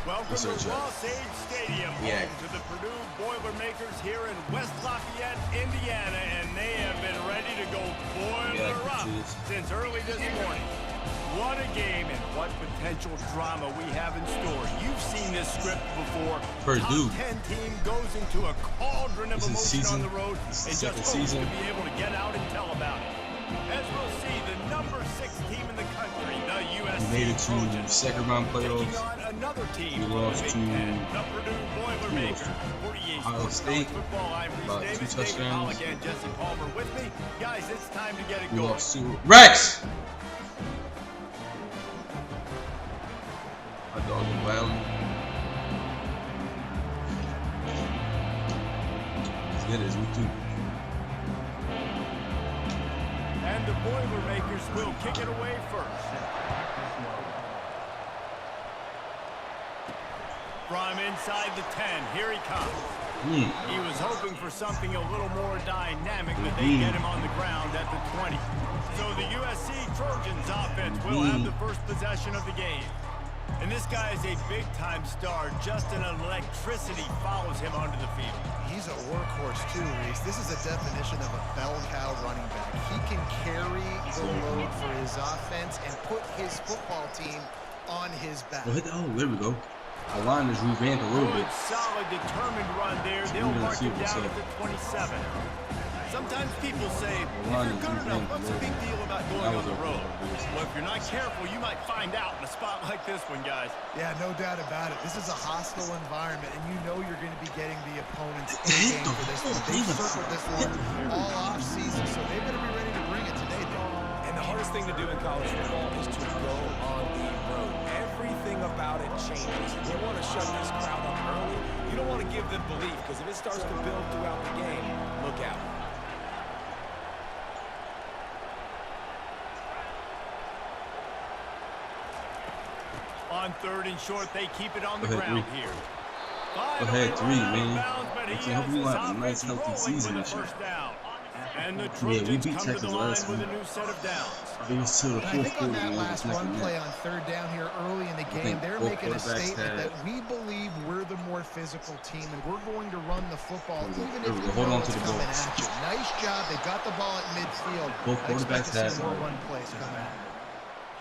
Welcome to Ross-Age Stadium, home to the Purdue Boilermakers here in West Lafayette, Indiana, and they have been ready to go boiler up since early this morning. What a game and what potential drama we have in store. You've seen this script before. Purdue. Top 10 team goes into a cauldron of emotion on the road and just hopes to be able to get out and tell about it. As we'll see, the number 6 team in the country, the USC made it to Trojans, second round playoffs. Another team We lost to the Purdue Boilermakers. Ohio State. About 2 touchdowns. Again, Jesse Palmer with me. Guys, it's time to get it We going. lost to Rex. My dog is wild. As good as we do. And the Boilermakers will kick it away first. From inside the 10, here he comes. He was hoping for something a little more dynamic, but they get him on the ground at the 20. So the USC Trojans offense will have the first possession of the game. And this guy is a big-time star. Just an electricity follows him onto the field. He's a workhorse too, Reese. This is a definition of a bell cow running back. He can carry the load for his offense and put his football team on his back. Oh, there we go. Our line is revamped a little bit. Solid, determined run there. They'll mark him down at the 27. Sometimes people say, if you're good enough, what's the big deal about going on the road? Well, if you're not careful, you might find out in a spot like this one, guys. Yeah, no doubt about it. This is a hostile environment, and you know you're going to be getting the opponents in the game for this one. They've circled this one all off season, so they better be ready to bring it today, though. And the hardest thing to do in college football is to go on the road. Everything about it changes. You want to shut this crowd up early. You don't want to give them belief, because if it starts to build throughout the game, look out. On 3rd and short, they keep it on the ground here. Go ahead, 3, man. I hope we have a nice, healthy season this year. And the Trojans come to the line with a new set of downs. It was to the I think on that last run play on 3rd down here early in the game, they're making a statement that we believe we're the more physical team, and we're going to run the football even if we know it's coming at you. Nice job. They got the ball at midfield. Both quarterbacks I expect to see more run plays come out.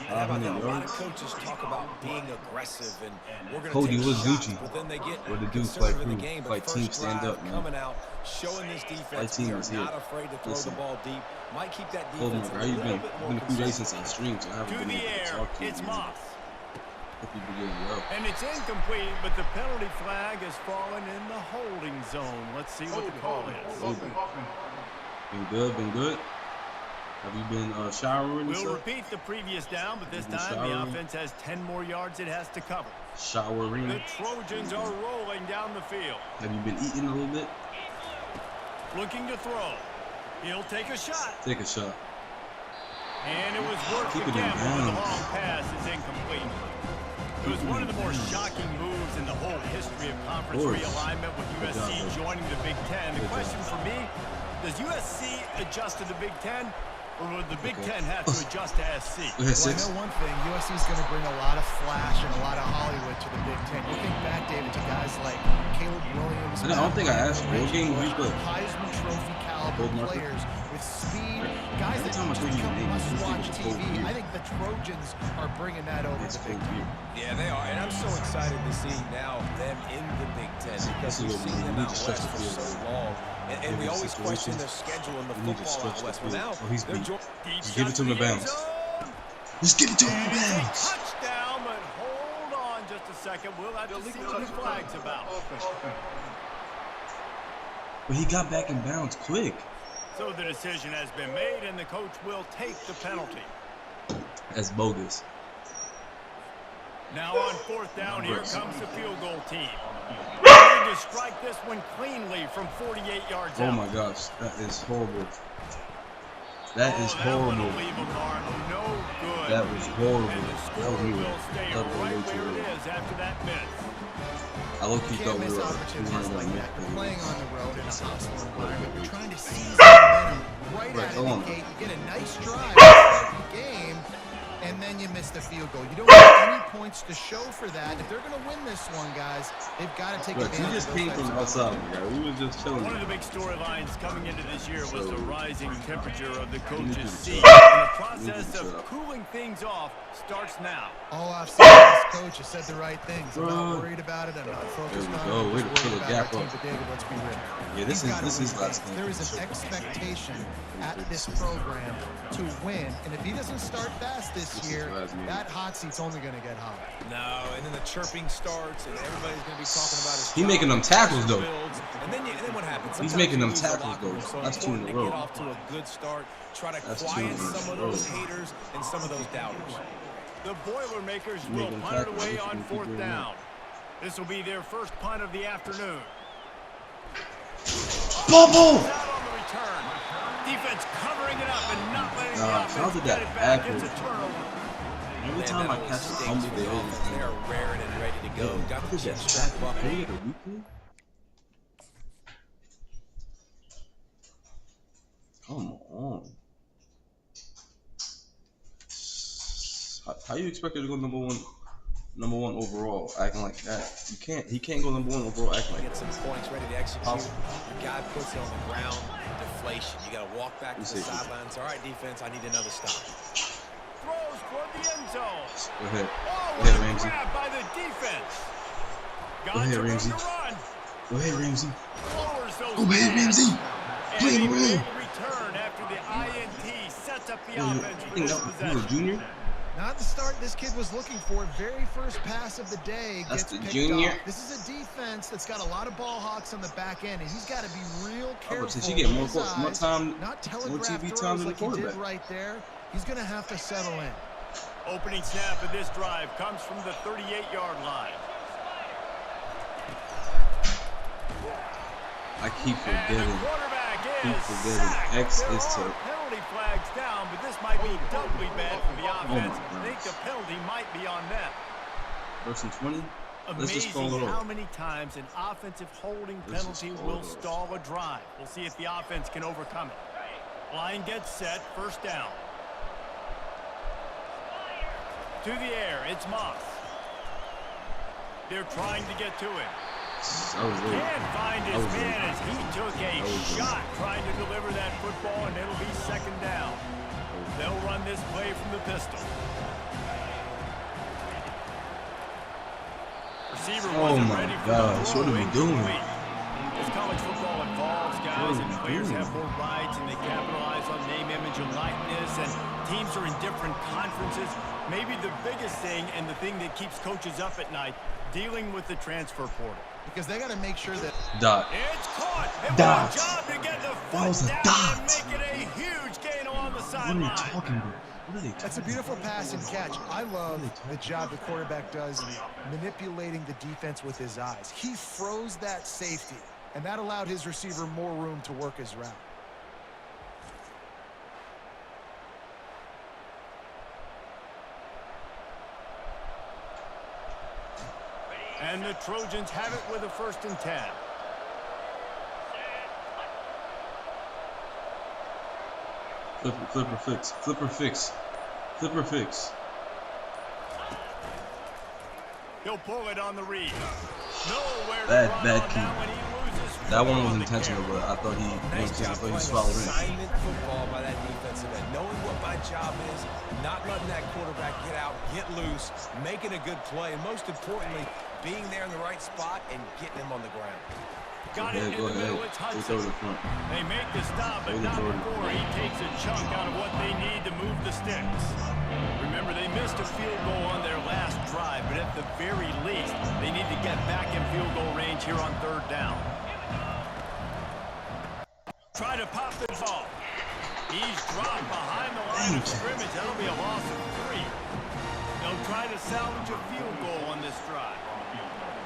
Yeah, a lot of coaches talk about being aggressive and we're going to Cody take was shots, Gucci. but then they get What to do, conservative fight in the through, game. fight But team, first stand drive up, man. coming out, showing this defense team they're is here. not afraid to throw the ball deep. Might keep that Hold defense on, a how you little been? bit It's more been a few days consistent. since I streamed, so I haven't To been the able to air, talk to you. it's Moss. Hope you been getting well. And it's incomplete, but the penalty flag has fallen in the holding zone. Let's see what the call is. Been good, been good. Have you been showering and We'll stuff? repeat the previous down, but this time the offense has 10 more yards it has to cover. Showering. The Trojans are rolling down the field. Have you been eating a little bit? Looking to throw. He'll take a shot. Take a shot. And it was worth Keep the it in gamble, but the bounds. long pass is incomplete. It was one of the more shocking moves in the whole history of conference realignment with USC joining the Big Ten. The question for me, does USC adjust to the Big Ten? Or would the Big Ten have to adjust to SC? Well, I know one thing. USC is going to bring a lot of flash and a lot of Hollywood to the Big Ten. You think back, David, to guys like Caleb Williams. I don't think I asked for a game week, but Heisman Trophy caliber players with speed, guys that need to become must-watch TV. I think the Trojans are bringing that over to the Big Ten. Yeah, they are, and I'm so excited to see now them in the Big Ten because we've seen them out west for so long. And we always question their schedule in the football out west. Well, now they're just give it to him in bounds. Just give it to him in bounds. Touchdown, but hold on just a second. We'll have to see what the flag's about. But he got back in bounds quick. So the decision has been made, and the coach will take the penalty. That's bogus. Now on 4th down, here comes the field goal team. They need to strike this one cleanly from 48 yards out. Oh my gosh, that is horrible. That is horrible. No good. That was horrible. And the That score was weird. will stay That was right way too where it weird. is after that miss. I low-key thought we Can't miss were opportunities like that. They're playing on the road in a hostile environment. We're trying to seize the momentum right Right, out come of on. the gate. You get a nice drive to start the game, and then you miss the field goal. You don't get any points to show for that. If they're going to win this one, guys, they've got to take But you advantage just of those came types from of outside, my guy. We was just chilling. One of the big storylines coming into this year was So, the rising temperature of the you need coach's to seat. chill out. And the process You need to of chill out. cooling things off starts now. All offseason, this coach has said the right things. I'm not worried about it. I'm not focused There we on go. it. Way I'm to just fill worried the about our gap team. up. But David, let's be real. Yeah, this He's gotta is his win last games. game. There is an expectation at this program to win, and if he doesn't start fast this year, that hot seat's only going to get hot. No, and then the chirping starts, and everybody's going to be talking about his He making them tackles, though. builds. And then what happens? He's Sometimes making you them lose the tackles, locker room, though. so That's 2 in a important to row. get off to a good start, try to That's 2 quiet in a some of row. those haters and some of those doubters. The Boilermakers will Making punt it tackles, away they on should keep 4th doing down. This will be their first punt of the afternoon. Bubble! Out on the return. Defense covering it up and not letting the Nah, offense how did get that it back. happen? It's a turnover. Every time I catch a fumble, they always They're raring and ready to go. Got the Look chin at strap that. buckled. Can we get a replay? Come on. How you expect her to go number one overall, acting like that? You can't. He can't go number 1 overall, acting like Get that. some points ready to execute. Possible. The guy puts it on the ground. Deflation. You got to walk back to the You say- sidelines. All right, defense, I need another stop. Throws for the end zone. Go ahead. Oh, Go what ahead, a Ramsey. grab by the defense. Go Got ahead, some room Ramsey. to run. Go ahead, Ramsey. Lowers those Go ahead, pads. Ramsey. Play And the a rim. big return after the INT sets up the You offense for think this that was a possession. junior? Not the start this kid was looking for. Very first pass of the day That's gets the picked junior. off. This is a defense that's got a lot of ball hawks on the back end, and he's got to be real careful. Since you get more with his more eyes, time, not more telegraph TV throws time than the like he did quarterback. right there. He's going to have to settle in. Opening snap of this drive comes from the 38-yard line. I keep And the forgetting. quarterback Keep is forgetting. sacked. X There is are to- penalty flags down, but this might be doubly bad for the offense. my I think the penalty might be on them. First and 20. Let's just call Amazing it how off. many times an offensive holding Let's just penalty call will it off. stall a drive. We'll see if the offense can overcome it. Line gets set, first down. To the air, it's Moss. They're trying to get to him. I was late. Can't find his I was man late. as he took a was late. shot trying to deliver that football, and it'll be second down. They'll run this play from the pistol. Receiver Oh wasn't my ready for gosh, the throw. what are we doing? Incomplete. As college football evolves, guys, What are and we players doing? have more rights and they capitalize on name, image, and likeness, and teams are in different conferences. Maybe the biggest thing and the thing that keeps coaches up at night, dealing with the transfer portal. Because they got to make sure that Dot. It's caught. And Dot. what a job to get the That was foot a down dot. and make it a huge gain along the What are sideline. you talking about? What are they talking that's a beautiful pass and catch. I love the job the quarterback does manipulating the defense with his eyes. He froze that safety, and that allowed his receiver more room to work his route. And the Trojans have it with a 1st and 10. Flipper fix. Flipper fix. Flipper fix. He'll pull it on the read. Nowhere to Bad- run bad on key. that when he loses That one football was on the intentional, carry. but I thought he Nice job playing swallowed in. assignment football by that defensive end. Knowing what my job is, not letting that quarterback get out, get loose, making a good play, and most importantly, being there in the right spot and getting him on the ground. Got it in Go the middle. ahead. It's They throw Hudson. the front. They make the stop, but Hold it, not Jordan. before he takes a chunk out of what they need to move the sticks. Remember, they missed a field goal on their last drive, but at the very least, they need to get back in field goal range here on 3rd down. Try to pop the ball. He's dropped behind the line of scrimmage. That'll be a loss of 3. They'll try to salvage a field goal on this drive.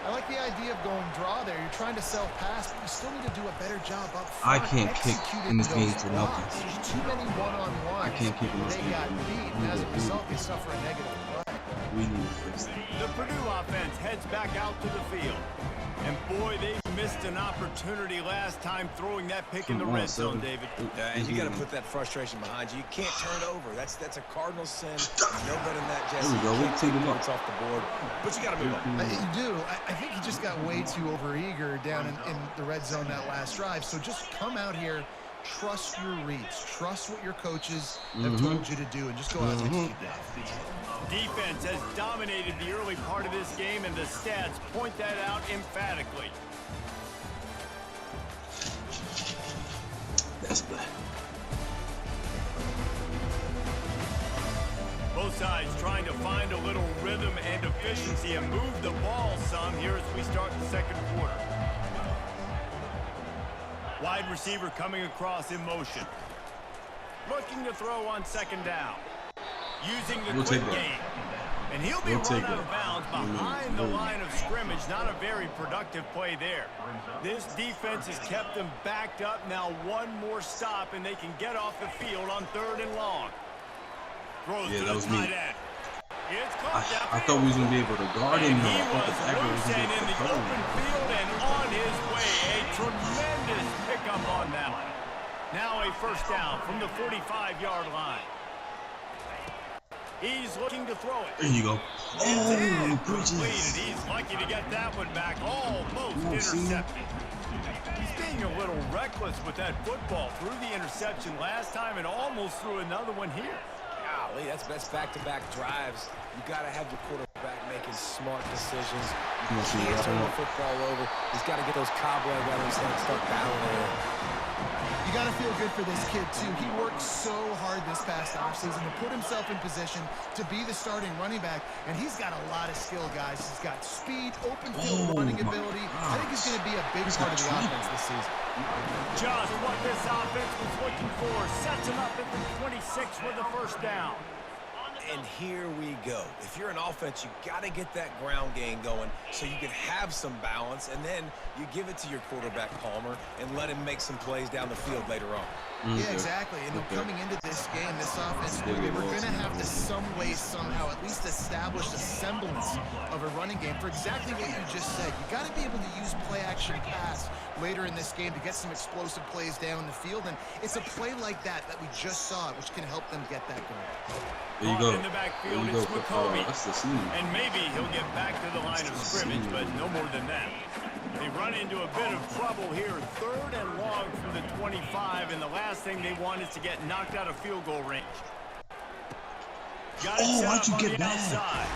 I like the idea of going draw there. You're trying to sell pass, but you still need to do a better job up front. I can't kick executing in this game those for blocks. nothing. There's too many one-on-ones. I can't kick in this They game got for nothing. beat, and as a result, they suffer a negative play. We need to fix that. The Purdue offense heads back out to the field. And boy, they missed an opportunity last time throwing that pick in the red zone, David. And you got to put that frustration behind you. You can't turn it over. That's a Cardinal sin. No better than that, Jesse. There we go. You can't take points off the board, but you got to move on. You do. I think he just got way too overeager down in the red zone that last drive. So just come out here, trust your reads, trust what your coaches have told you to do, and just go out and execute that. Defense has dominated the early part of this game, and the stats point that out emphatically. That's bad. Both sides trying to find a little rhythm and efficiency and move the ball some here as we start the second quarter. Wide receiver coming across in motion. Looking to throw on second down. Using the quick game. And he'll be run out of bounds behind the line of scrimmage. Not a very productive play there. This defense has kept them backed up. Now one more stop and they can get off the field on 3rd and long. Throws to the tight end. It's caught down. I thought we was going to be able to guard him. He was loose and in the open field and on his way. A tremendous pickup on that one. Now a first down from the 45-yard line. He's looking to throw it. There you go. Oh, completed. He's lucky to get that one back. Almost intercepted. He's being a little reckless with that football. Threw the interception last time and almost threw another one here. Golly, that's back-to-back drives. You got to have your quarterback making smart decisions. You can't turn the football over. He's got to get those cobweb out of his head and start battling it. You got to feel good for this kid, too. He worked so hard this past offseason to put himself in position to be the starting running back, and he's got a lot of skill, guys. He's got speed, open field running ability. I think he's going to be a big part of the offense this season. Just what this offense was looking for. Sets him up at the 26 with the first down. And here we go. If you're an offense, you got to get that ground game going so you can have some balance, and then you give it to your quarterback, Palmer, and let him make some plays down the field later on. Yeah, exactly. And coming into this game, this offense, they were going to have to some way, somehow, at least establish a semblance of a running game for exactly what you just said. You got to be able to use play-action pass later in this game to get some explosive plays down the field, and it's a play like that we just saw, which can help them get that going. There you go. In the backfield, There you it's go. McCovey. That's the scene. And maybe he'll get back to the line of scrimmage, but no more than that. They run into a bit of trouble here. 3rd and long from the 25, and the last thing they want is to get knocked out of field goal range. Got it set why'd up you on get the outside.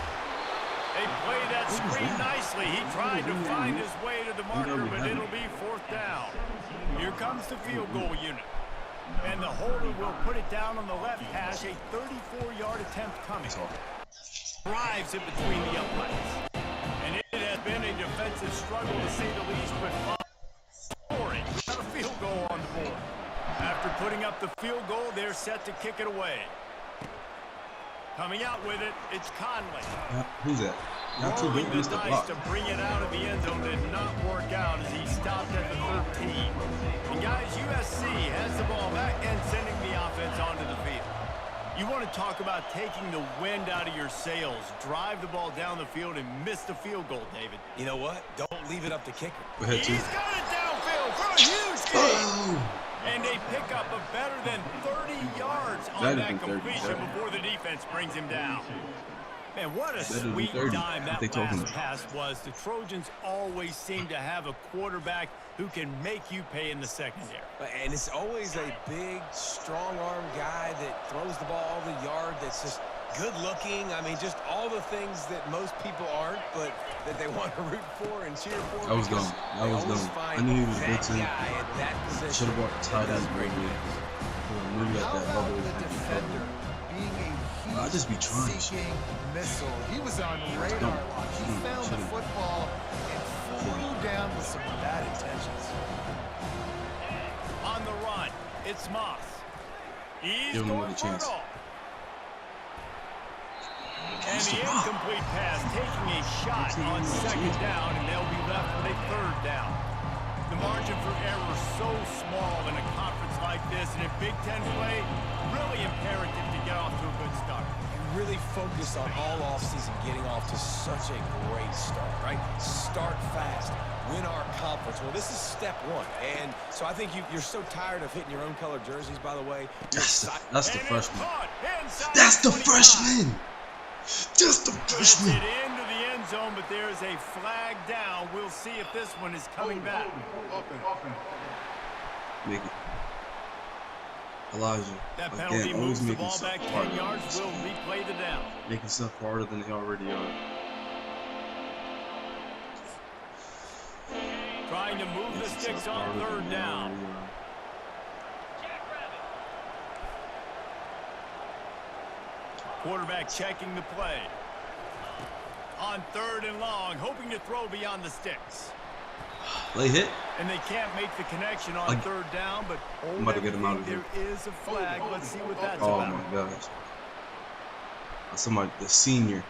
They play that screen nicely. He tried to find his way to the marker, but it'll be 4th down. Here comes the field goal unit. And the holder will put it down on the left hash. A 34-yard attempt coming. Drives it between the uprights. And it has been a defensive struggle to say the least, but scoring. Got a field goal on the board. After putting up the field goal, they're set to kick it away. Coming out with it, it's Conley. Who's that? Not too Rolling big, the Mr. dice Block. to bring it out of the end zone did not work out as he stopped at the 13. And guys, USC has the ball back and sending the offense onto the field. You want to talk about taking the wind out of your sails. Drive the ball down the field and miss the field goal, David. You know what? Don't leave it up to kicker. He's got it downfield for a huge gain. And a pickup of better than 30 yards on that completion before the defense brings him down. Man, what a sweet dime that last pass was. The Trojans always seem to have a quarterback who can make you pay in the secondary. And it's always a big, strong-arm guy that throws the ball all the yard, that's just good-looking. I mean, just all the things that most people aren't, but that they want to root for and cheer for. That was dumb. That was dumb. I knew he was good too. Should have brought the tight end. How about the defender being a I just be trying. heat-seeking missile? He was on radar lock. He found the football and flew down with some bad intentions. On the run, it's Moss. He's Give him going another for chance. it all. And the incomplete pass taking a shot on 2nd down, and they'll be left with a 3rd down. The margin for error is so small in a conference like this, and in Big Ten play, really imperative to get off to a good start. You really focused on all offseason getting off to such a great start, right? Start fast, win our conference. Well, this is step one. And so I think you're so tired of hitting your own color jerseys, by the way. That's the freshman. That's the freshman. Just the freshman. It's it into the end zone, but there is a flag down. We'll see if this one is coming back. Make it. Elijah. That penalty Again, moves the making ball stuff back 10 harder. yards. Will replay the down. Making stuff harder than they already are. Trying to move the sticks on third down. Quarterback checking the play. On third and long, hoping to throw beyond the sticks. Late hit. And they can't make the connection on third down, but I'm about to get him out of here. There is a flag. Let's see what that's Oh about. my gosh. Somebody, the senior.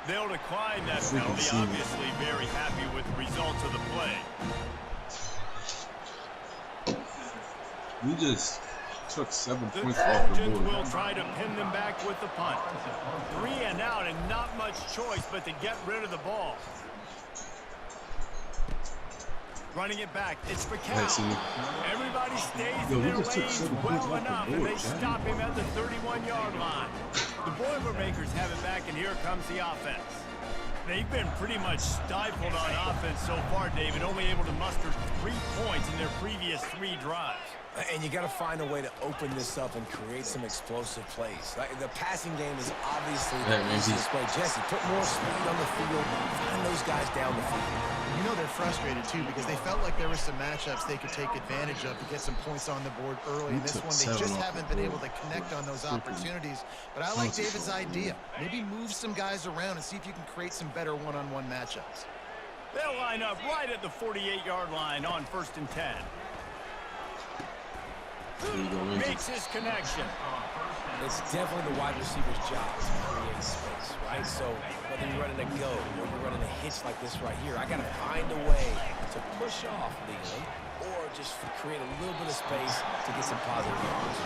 They'll decline that Freaking penalty. senior. Obviously very happy with the results of the play. We just took 7 The points off the Trojans board. will try to pin them back with the punt. 3 and out and not much choice but to get rid of the ball. Running it back, it's McCall. Everybody stays in their lanes well enough, and they stop him at the 31-yard line. The Boilermakers have it back, and here comes the offense. They've been pretty much stifled on offense so far, David, only able to muster 3 points in their previous 3 drives. And you got to find a way to open this up and create some explosive plays. Like, the passing game is obviously the easiest way. Jesse, put more speed on the field. Find those guys down the field. You know they're frustrated, too, because they felt like there were some matchups they could take advantage of to get some points on the board early. In this one, they just haven't been able to connect on those opportunities. But I like David's idea. Maybe move some guys around and see if you can create some better one-on-one matchups. They'll line up right at the 48-yard line on 1st and 10. Makes his connection. It's definitely the wide receiver's job to create space, right? So whether you're running a go or you're running a hitch like this right here, I got to find a way to push off legally or just create a little bit of space to get some positive yards.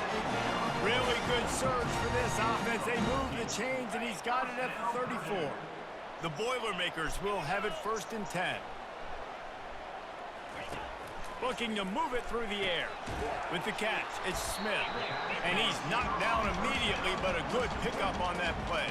Really good surge for this offense. They move the chains, and he's got it at the 34. The Boilermakers will have it 1st and 10. Looking to move it through the air. With the catch, it's Smith. And he's knocked down immediately, but a good pickup on that play.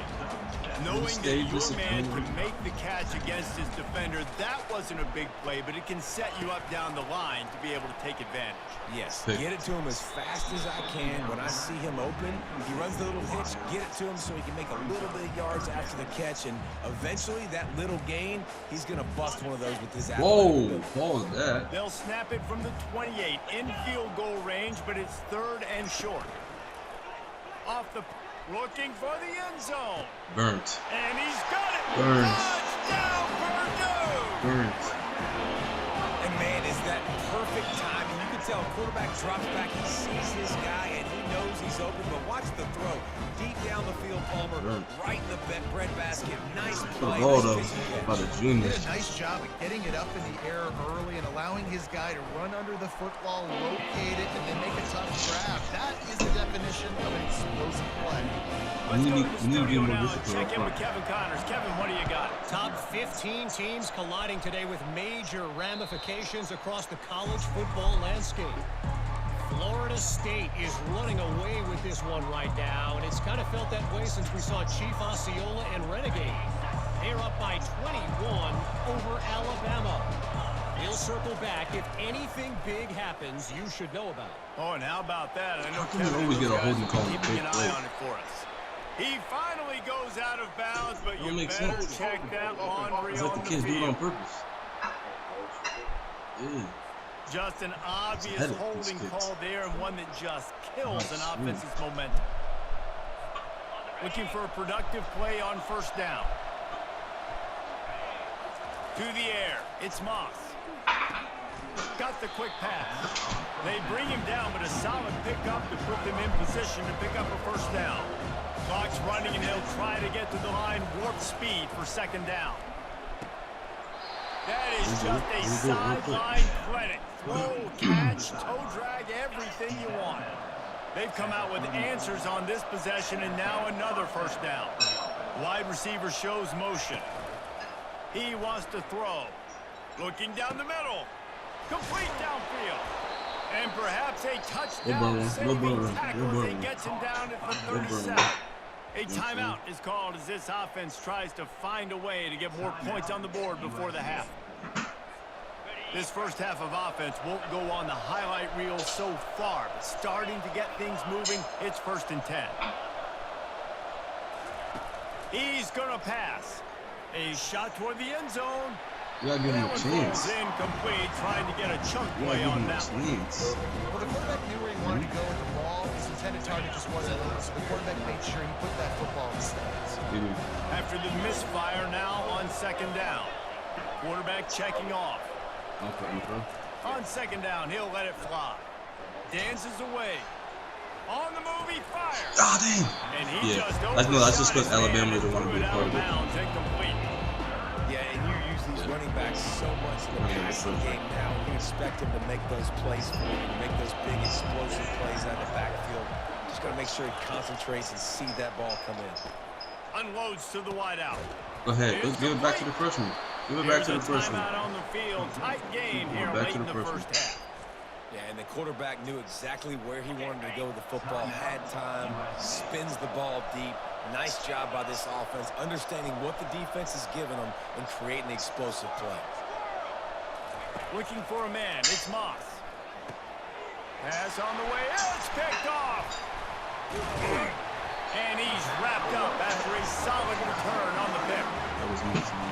Knowing that your man can make the catch against his defender, that wasn't a big play, but it can set you up down the line to be able to take advantage. Yes, get it to him as fast as I can. When I see him open, he runs the little hitch, get it to him so he can make a little bit of yards after the catch, and eventually that little gain, he's going to bust one of those with his Whoa, pause that. They'll snap it from the 28 in field goal range, but it's 3rd and short. Off the... Looking for the end zone. Burnt. And he's got it. Burnt. Touchdown, Purdue. Burnt. And man, is that perfect timing. You can tell quarterback drops back. He sees his guy, and he knows he's open. But watch the throw. Deep down the field, Palmer. Right in the bread basket. Nice play. By the junior. He did a nice job of getting it up in the air early and allowing his guy to run under the football, locate it, and then make a tough grab. That is the definition of an explosive play. Let's go to the studio now and check in with Kevin Connors. Kevin, what do you got? Top 15 teams colliding today with major ramifications across the college football landscape. Florida State is running away with this one right now, and it's kind of felt that way since we saw Chief Osceola and Renegade. They're up by 21 over Alabama. We'll circle back. If anything big happens, you should know about it. Oh, and how about that? I know How come we always get a holding call? Keeping an eye on it for us. He finally goes out of bounds, but you better check that laundry it's like on the the kids do it on field. purpose. Ew. Just an obvious holding call there, and one that just kills an offense's momentum. Looking for a productive play on 1st down. To the air, it's Moss. Got the quick pass. They bring him down, but a solid pickup to put them in position to pick up a 1st down. Clock's running, and he'll try to get to the line, warp speed for 2nd down. That is just a sideline credit. Throw, catch, toe drag, everything you want. They've come out with answers on this possession, and now another first down. Wide receiver shows motion. He wants to throw. Looking down the middle. Complete downfield. And perhaps a touchdown saving tackle as he gets him down at the 37. A timeout is called as this offense tries to find a way to get more points on the board before the half. This first half of offense won't go on the highlight reel so far, but starting to get things moving, it's 1st and 10. He's going to pass. A shot toward the end zone. You gotta give him a chance. Incomplete, trying to get a chunk play on that one. Well, the quarterback knew where he wanted to go with the ball. His intended target just wasn't open, so the quarterback made sure he put that football in the stands. After the misfire, now on 2nd down. Quarterback checking off. On 2nd down, he'll let it fly. Dances away. On the move, he fires. Ah, dang. And he just that's just because Alabama doesn't want to be a part of it. Yeah, and you use these running backs so much in the passing game now. You expect him to make those plays for you, make those big explosive plays out of the backfield. Just got to make sure he concentrates and see that ball come in. Unloads to the wideout. Go ahead. Let's give it back to the freshman. Give it back to the freshman. On the field. Tight game here late in the first half. Yeah, and the quarterback knew exactly where he wanted to go with the football, had time, spins the ball deep. Nice job by this offense, understanding what the defense is giving them and creating the explosive play. Looking for a man, it's Moss. Pass on the way, it's picked off. And he's wrapped up after a solid return on the pick.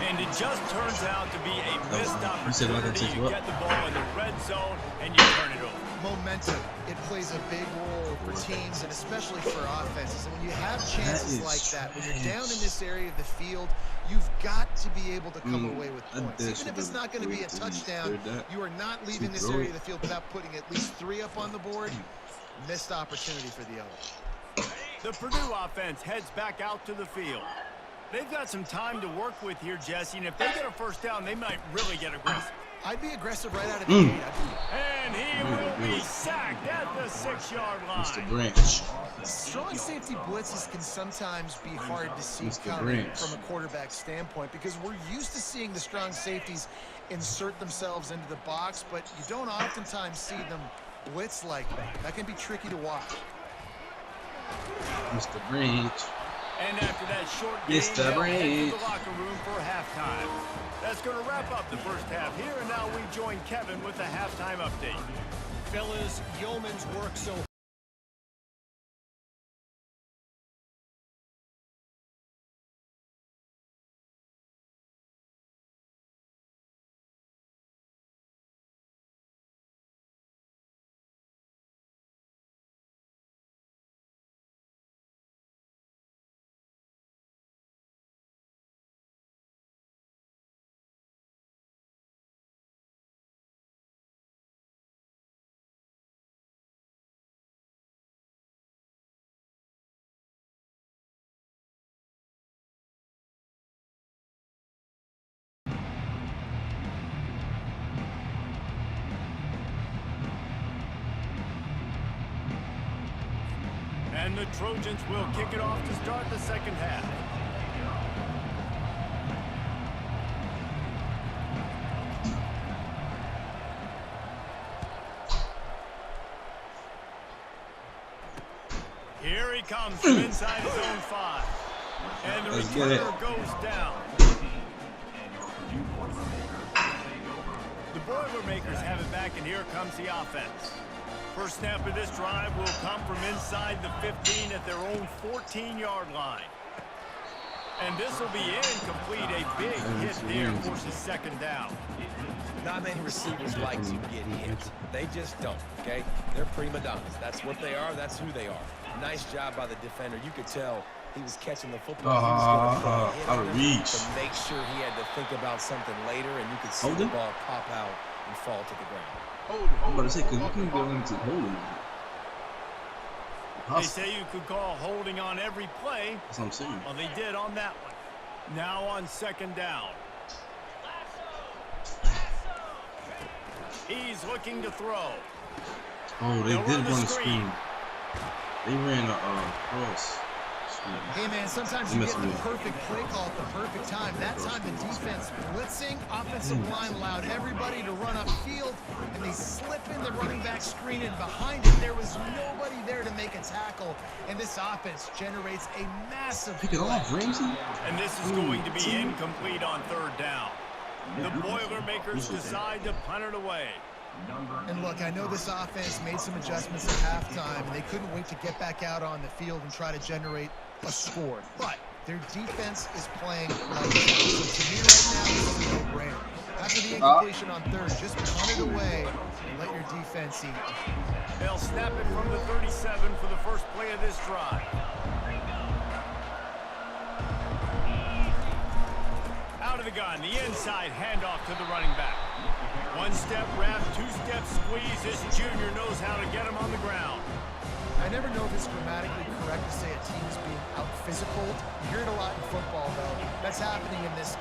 And it just turns out to be a missed opportunity. You get the ball in the red zone and you turn it over. Momentum, it plays a big role for teams and especially for offenses. And when you have chances like that, when you're down in this area of the field, you've got to be able to come away with points. Even if it's not going to be a touchdown, you are not leaving this area of the field without putting at least 3 up on the board. Missed opportunity for the other. The Purdue offense heads back out to the field. They've got some time to work with here, Jesse, and if they get a first down, they might really get aggressive. I'd be aggressive right out of the gate. And he will be sacked at the 6-yard line. Mr. Branch. Strong safety blitzes can sometimes be hard to see coming from a quarterback standpoint because we're used to seeing the strong safeties insert themselves into the box, but you don't oftentimes see them blitz like that. That can be tricky to watch. Mr. Branch. And after that short game, they'll head to the locker room for halftime. That's going to wrap up the first half here, and now we join Kevin with the halftime update. Fellas, Yeoman's work so And the Trojans will kick it off to start the second half. Here he comes from inside his own 5. And the returner goes down. The Boilermakers have it back, and here comes the offense. First snap of this drive will come from inside the 15 at their own 14-yard line. And this will be incomplete. A big hit there forces 2nd down. Not many receivers like to get hit. They just don't, okay? They're prima donnas. That's what they are. That's who they are. Nice job by the defender. You could tell he was catching the football. Out of reach. To make sure he had to think about something later, and you could see the ball pop out and fall to the ground. I'm about to say, because you can go into holding. They say you could call holding on every play. That's what I'm saying. Well, they did on that one. Now on 2nd down. He's looking to throw. Oh, they did run the screen. They ran a cross. Hey man, sometimes you get the perfect play call at the perfect time. That time the defense blitzing, offensive line allowed everybody to run upfield, and they slip in the running back screen, and behind it there was nobody there to make a tackle, and this offense generates a massive pick it off, Ramsey. And this is going to be incomplete on third down. The Boilermakers decide to punt it away. And look, I know this offense made some adjustments at halftime, and they couldn't wait to get back out on the field and try to generate a score. But their defense is playing like that. So to me right now, this is a no-brainer. After the incompletion on third, just punt it away and let your defense eat. They'll snap it from the 37 for the first play of this drive. Out of the gun, the inside handoff to the running back. One-step wrap, two-step squeeze. This junior knows how to get him on the ground. I never know if it's grammatically correct to say a team is being out-physical. You hear it a lot in football, though. That's happening in this.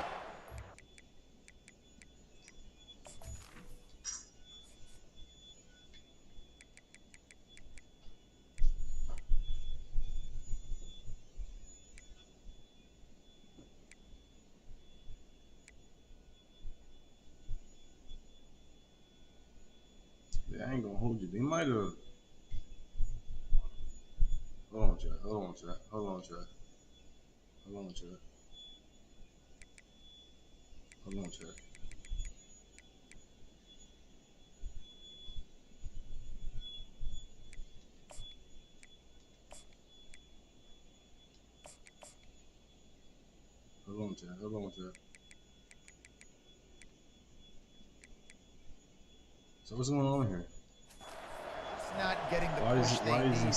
I ain't gonna hold you. They might have. Hold on, Jack. Hold on, Jack. Hold on, Jack. Hold on, Jack. Hold on, Jack. Hold on, Jack. Hold on, Jack. So what's going on here? Not getting the push they need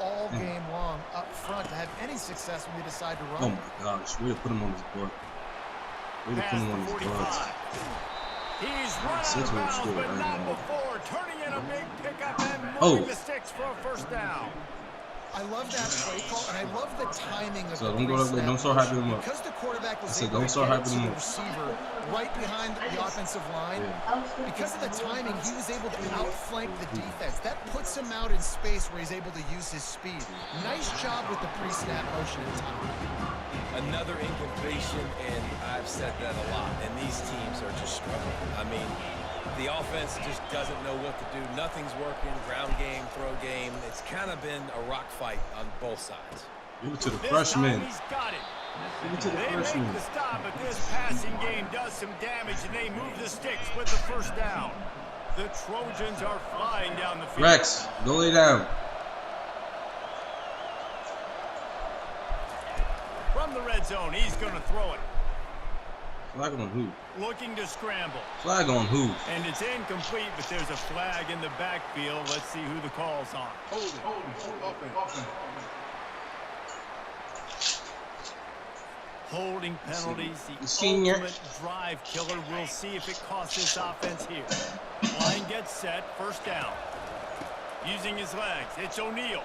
all game long up front to have any success when they decide to run. Oh my gosh, way to put him on his butt. Way to put him on his butt. He's running out of bounds, but not before. Turning in a big pickup and moving the sticks for a first down. I love that play call, and I love the timing of so don't go that way. Don't start hyping him up. Because the quarterback was able to get to the receiver right behind the offensive line. Yeah. Because of the timing, he was able to outflank the defense. That puts him out in space where he's able to use his speed. Nice job with the pre-snap motion and timing. Another incompletion, and I've said that a lot, and these teams are just struggling. I mean, the offense just doesn't know what to do. Nothing's working. Ground game, throw game. It's kind of been a rock fight on both sides. Give it to the freshman. He's got it. Give it to the they freshman. make the stop, but this passing game does some damage, and they move the sticks with the first down. The Trojans are flying down the field. Rex, go lay down. From the red zone, he's going to throw it. Flag on who? Looking to scramble. Flag on who? And it's incomplete, but there's a flag in the backfield. Let's see who the call's on. Hold it. Holding penalties, the senior ultimate drive killer. We'll see if it costs this offense here. Line gets set, first down. Using his legs, it's O'Neal.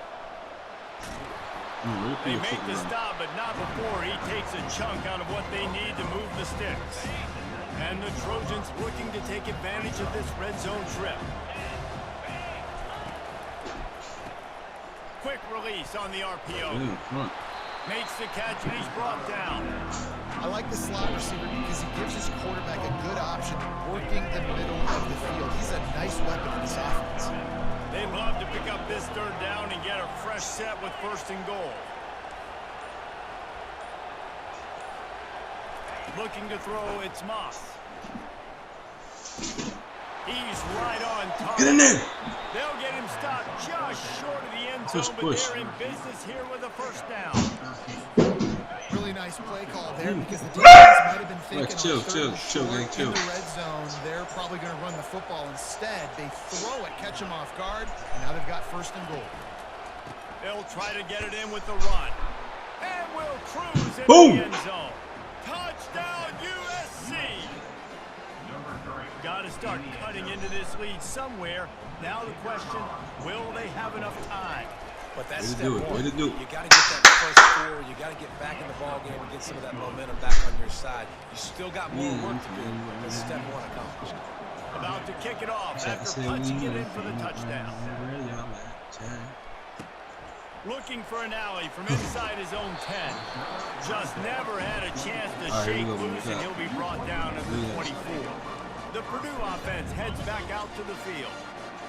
They make the stop, but not before he takes a chunk out of what they need to move the sticks. And the Trojans looking to take advantage of this red zone trip. Quick release on the RPO. Makes the catch, and he's brought down. I like the slot receiver because he gives his quarterback a good option working the middle of the field. He's a nice weapon in this offense. They'd love to pick up this third down and get a fresh set with first and goal. Looking to throw, it's Moss. He's right on target. Get in there. They'll get him stopped just short of the end zone, but they're in business here with a first down. Really nice play call there because the defense might have been thinking chill, in the red zone. They're probably going to run the football instead. They throw it, catch him off guard, and now they've got first and goal. They'll try to get it in with the run. And will cruise into the end zone. Touchdown, USC! Got to start cutting into this lead somewhere. Now the question, will they have enough time? But that's step one. You got to get that first score. You got to get back in the ball game and get some of that momentum back on your side. You still got more work to do, but step one accomplished. About to kick it off after punching it in for the touchdown. Looking for an alley from inside his own 10. Just never had a chance to shake loose, and he'll be brought down at the 24. The Purdue offense heads back out to the field.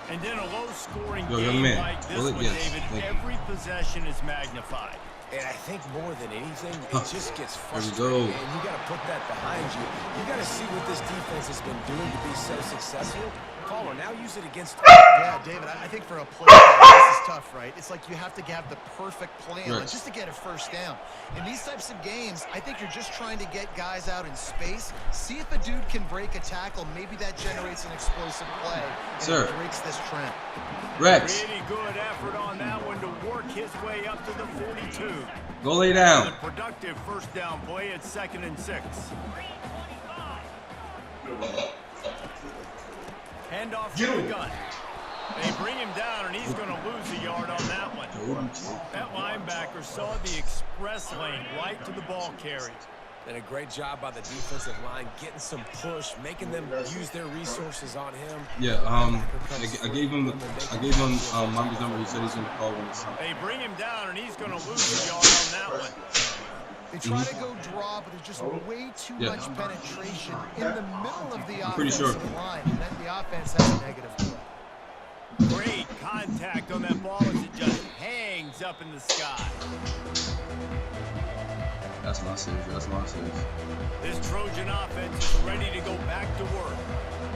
And in a low-scoring game like this one, David, every possession is magnified. And I think more than anything, it just gets frustrating. And you got to put that behind you. You got to see what this defense has been doing to be so successful. Caller, now use it against. Yeah, David, I think for a player, this is tough, right? It's like you have to have the perfect plan just to get a first down. In these types of games, I think you're just trying to get guys out in space. See if a dude can break a tackle. Maybe that generates an explosive play and breaks this trend. Rex. Pretty good effort on that one to work his way up to the 42. Go lay down. A productive first down play at 2nd and 6. Hand off to the gun. They bring him down, and he's going to lose a yard on that one. That linebacker saw the express lane right to the ball carrier. And a great job by the defensive line, getting some push, making them use their resources on him. Yeah, I gave him Mama's number. He said he's going to call when it's time. They bring him down, and he's going to lose a yard on that one. They try to go draw, but there's just way too much penetration in the middle of the offensive line, and then the offense has a negative play. Great contact on that ball as it just hangs up in the sky. That's my save. That's my save. This Trojan offense is ready to go back to work.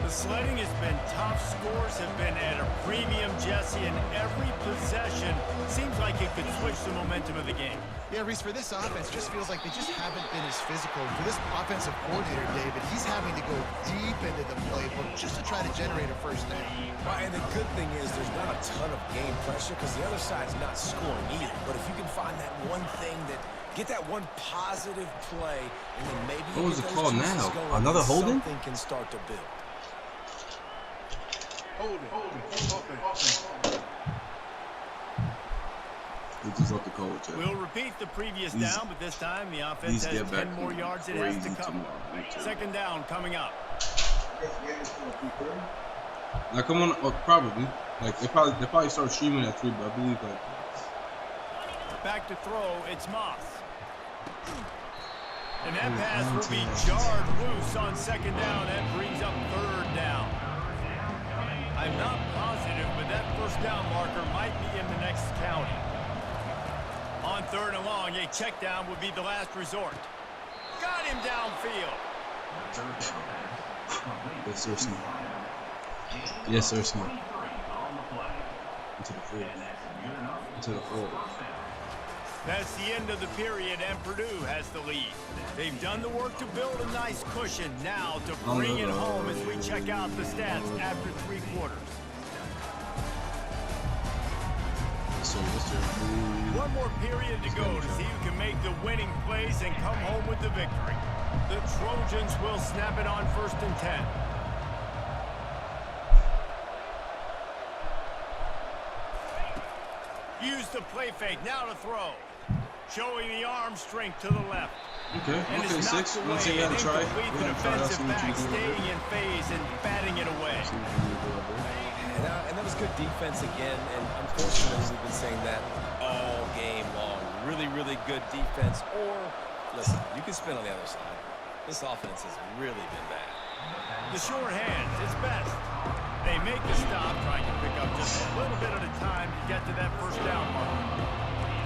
The sledding has been tough. Scores have been at a premium, Jesse, and every possession seems like it could switch the momentum of the game. Yeah, Reese, for this offense, just feels like they just haven't been as physical. For this offensive coordinator, David, he's having to go deep into the playbook just to try to generate a first down. Right, and the good thing is there's not a ton of game pressure because the other side's not scoring either. But if you can find that one thing that get that one positive play, and then maybe what was it called now? Another holding? Something can start to build. We just love the coach. We'll repeat the previous down, but this time the offense has 10 more yards it has to cover. 2nd down coming up. Now come on, probably. Like they probably start streaming at 3, but I believe that. Back to throw, it's Moss. And that pass will be jarred loose on 2nd down. That brings up 3rd down. I'm not positive, but that first down marker might be in the next county. On 3rd and long, a check down would be the last resort. Got him downfield. Yes, sir, Smith. Yes, sir, Smith. Into the field. Into the field. That's the end of the period, and Purdue has the lead. They've done the work to build a nice cushion. Now to bring it home as we check out the stats after 3 quarters. One more period to go to see who can make the winning plays and come home with the victory. The Trojans will snap it on 1st and 10. Use the play fake, now to throw. Showing the arm strength to the left. Okay, 6. Once you gotta try. Defensive back staying in phase and batting it away. And that was good defense again, and unfortunately we've been saying that all game long. Really, really good defense. Or, listen, you can spin on the other side. This offense has really been bad. The short hands, it's best. They make the stop, trying to pick up just a little bit at a time to get to that first down mark.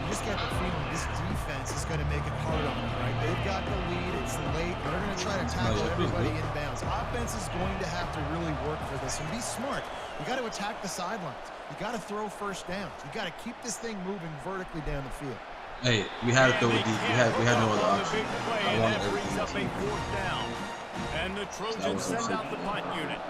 You just get the feeling this defense is going to make it hard on them, right? They've got the lead, it's late, they're going to try to tackle everybody inbounds. Offense is going to have to really work for this and be smart. You got to attack the sidelines. You got to throw first downs. You got to keep this thing moving vertically down the field. Hey, we had to throw it deep. We had no other option. I wanted everything else. And the Trojans send out the punt unit.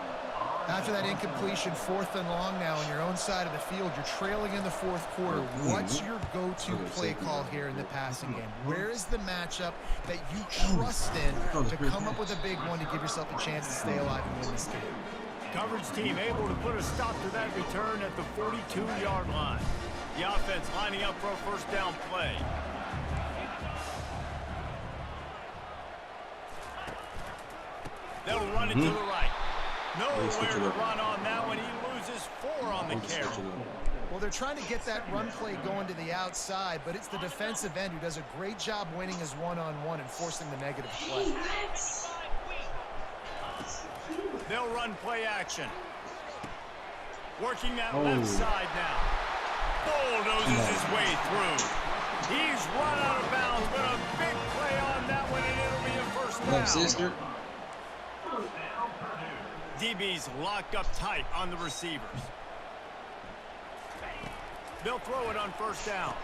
After that incompletion, 4th and long now on your own side of the field, you're trailing in the 4th quarter. What's your go-to play call here in the passing game? Where is the matchup that you trust in to come up with a big one to give yourself a chance to stay alive and win this game? Coverage team able to put a stop to that return at the 42-yard line. The offense lining up for a first down play. They'll run it to the right. Nowhere to run on that one. He loses 4 on the carry. Well, they're trying to get that run play going to the outside, but it's the defensive end who does a great job winning his one-on-one and forcing the negative play. They'll run play action. Working that left side now. Bulldozes his way through. He's run out of bounds, but a big play on that one, and it'll be a first down. Sister. DB's locked up tight on the receivers. They'll throw it on first down.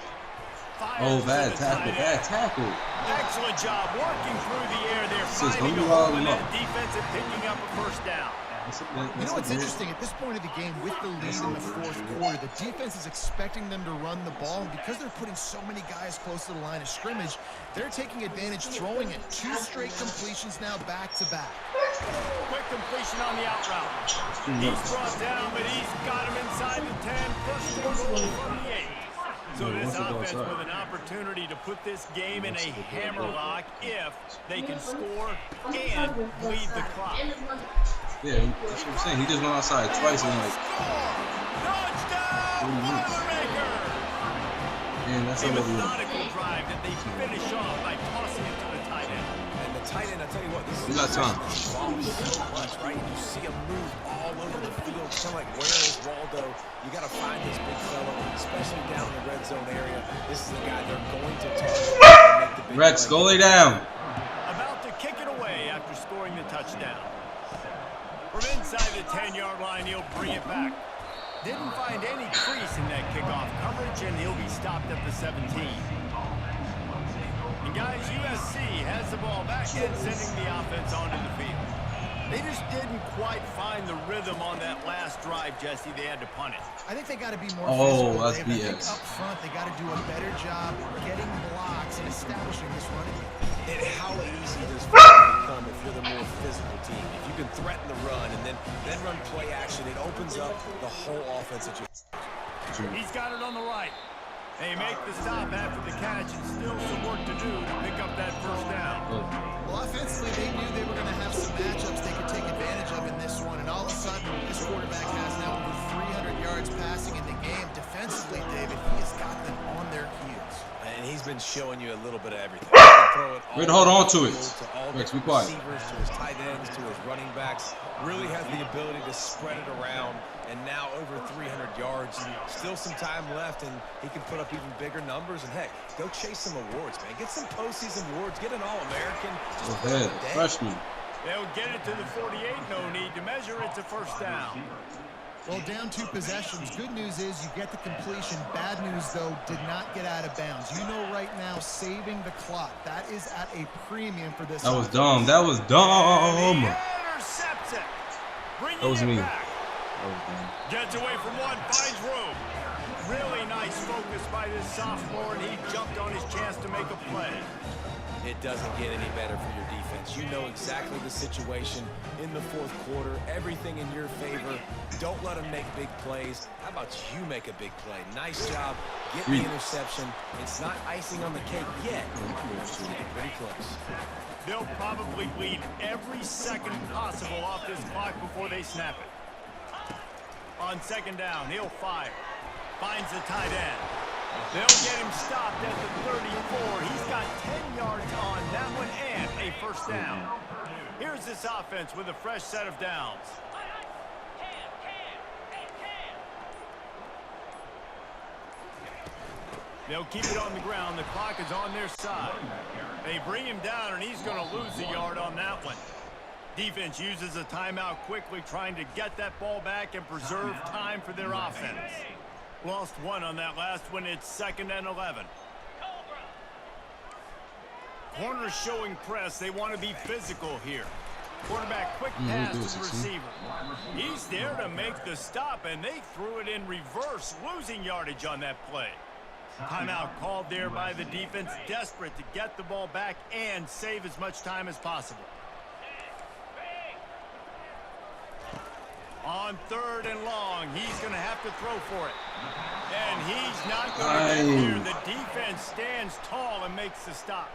Bad tackle. Excellent job working through the air there, finding a hole in that defense and picking up a first down. You know what's interesting? At this point of the game, with the lead in the fourth quarter, the defense is expecting them to run the ball. And because they're putting so many guys close to the line of scrimmage, they're taking advantage, throwing it. 2 straight completions now back-to-back. Quick completion on the out route. He's brought down, but he's got him inside the 10. First and goal from the 8. So this offense with an opportunity to put this game in a hammerlock if they can score and lead the clock. Yeah, that's what I'm saying. He just went outside twice and like. Touchdown, Boilermaker! Man, that's a methodical drive that they finish off by tossing it to the tight end. And the tight end, I tell you what, this we got time. Right? You see him move all over the field. Kind of like, where is Waldo? You got to find this big fella, especially down in the red zone area. This is the guy they're going to target. Rex, go lay down. About to kick it away after scoring the touchdown. From inside the 10-yard line, he'll bring it back. Didn't find any crease in that kickoff coverage, and he'll be stopped at the 17. And guys, USC has the ball back and sending the offense onto the field. They just didn't quite find the rhythm on that last drive, Jesse. They had to punt it. I think they got to be more physical. That's I think BS. up front, they got to do a better job getting blocks and establishing this running game. And how easy does football become if you're the more physical team? If you can threaten the run and then run play action, it opens up the whole offense that you. He's got it on the right. They make the stop after the catch, and still some work to do to pick up that first down. Well, offensively, they knew they were going to have some matchups they could take advantage of in this one, and all of a sudden, this quarterback has now over 300 yards passing in the game. Defensively, David, he has got them on their heels. And he's been showing you a little bit of everything. We're to hold on to it. Rex, be quiet. To his tight ends, to his running backs, really has the ability to spread it around. And now over 300 yards, still some time left, and he can put up even bigger numbers. And heck, go chase some awards, man. Get some postseason awards. Get an All-American. Go ahead, freshman. They'll get it to the 48. No need to measure. It's a first down. Well, down 2 possessions. Good news is you get the completion. Bad news, though, did not get out of bounds. You know right now, saving the clock. That is at a premium for this. That was dumb. That was dumb. Intercepts it. That was me. Back. Gets away from one, finds room. Really nice focus by this sophomore, and he jumped on his chance to make a play. It doesn't get any better for your defense. You know exactly the situation in the fourth quarter. Everything in your favor. Don't let them make big plays. How about you make a big play? Nice job. Get the interception. It's not icing on the cake yet. It's getting pretty close. They'll probably bleed every second possible off this clock before they snap it. On second down, he'll fire. Finds the tight end. They'll get him stopped at the 34. He's got 10 yards on that one and a first down. Here's this offense with a fresh set of downs. They'll keep it on the ground. The clock is on their side. They bring him down, and he's going to lose a yard on that one. Defense uses a timeout quickly, trying to get that ball back and preserve time for their offense. Lost one on that last one. It's 2nd and 11. Corners showing press. They want to be physical here. Quarterback quick pass to the receiver. He's there to make the stop, and they threw it in reverse, losing yardage on that play. Timeout called there by the defense, desperate to get the ball back and save as much time as possible. On 3rd and long, he's going to have to throw for it. And he's not going to get here. The defense stands tall and makes the stop.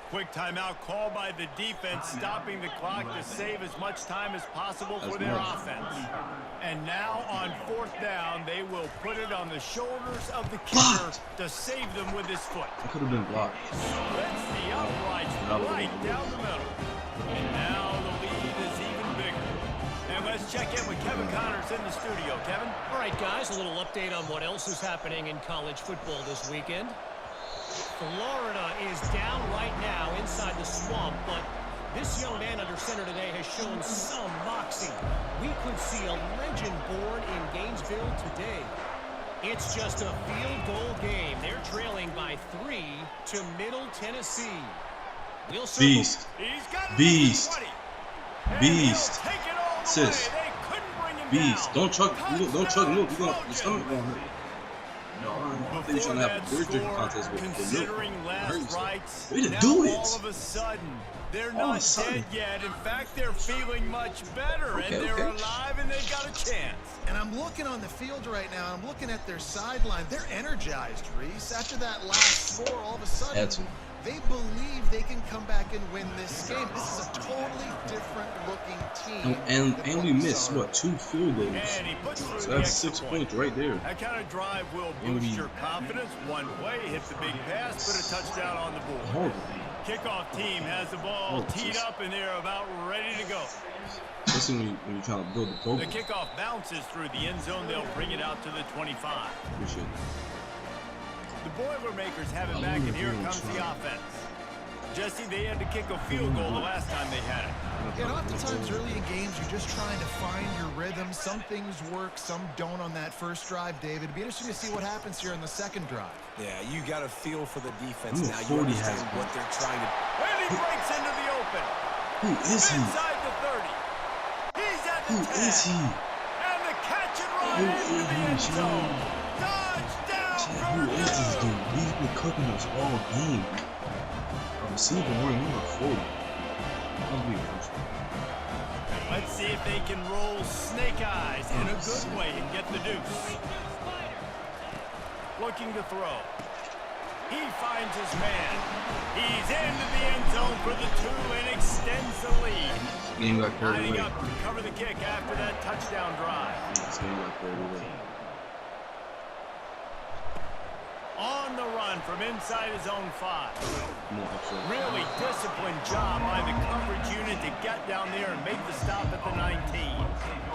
Quick timeout called by the defense, stopping the clock to save as much time as possible for their offense. And now on 4th down, they will put it on the shoulders of the kicker to save them with his foot. It could have been blocked. Splits the uprights right down the middle. And now the lead is even bigger. And let's check in with Kevin Connors in the studio. Kevin? All right, guys, a little update on what else is happening in college football this weekend. Florida is down right now inside the swamp, but this young man under center today has shown some moxie. We could see a legend born in Gainesville today. It's just a field goal game. They're trailing by 3 to Middle Tennessee. Beast. Beast. Beast. Sis. Beast. Don't chuck. Don't chuck milk. Your stomach gonna hurt. No, I think you're trying to have a beer drinking contest with considering last rights, way to do it. All of a sudden, they're not dead yet. In fact, they're feeling much better, and they're alive, and they've got a chance. And I'm looking on the field right now. I'm looking at their sideline. They're energized, Reese. After that last score, all of a sudden, they believe they can come back and win this game. This is a totally different looking team. And we missed, what, 2 field goals? So that's 6 points right there. That kind of drive will boost your confidence. One play, hit the big pass, put a touchdown on the board. Kickoff team has the ball teed up, and they're about ready to go. Especially when you're trying to build the program. The kickoff bounces through the end zone. They'll bring it out to the 25. Appreciate it. The Boilermakers have it back, and here comes the offense. Jesse, they had to kick a field goal the last time they had it. Yeah, and oftentimes early in games, you're just trying to find your rhythm. Some things work, some don't on that first drive, David. It'd be interesting to see what happens here in the second drive. Yeah, you got a feel for the defense now. You understand what they're trying to do. And he breaks into the open. Who is he? Inside the 30. He's at the 10. Who is he? And the catch and run into the end zone. Touchdown, Who is this dude? He's been cooking us all game. Receiver wearing number 40. Let's see if they can roll snake eyes in a good way and get the deuce. Looking to throw. He finds his man. He's into the end zone for the 2 and extends the lead. Game got carried away. Lining up to cover the kick after that touchdown drive. This game got carried away. On the run from inside his own 5. Really disciplined job by the coverage unit to get down there and make the stop at the 19.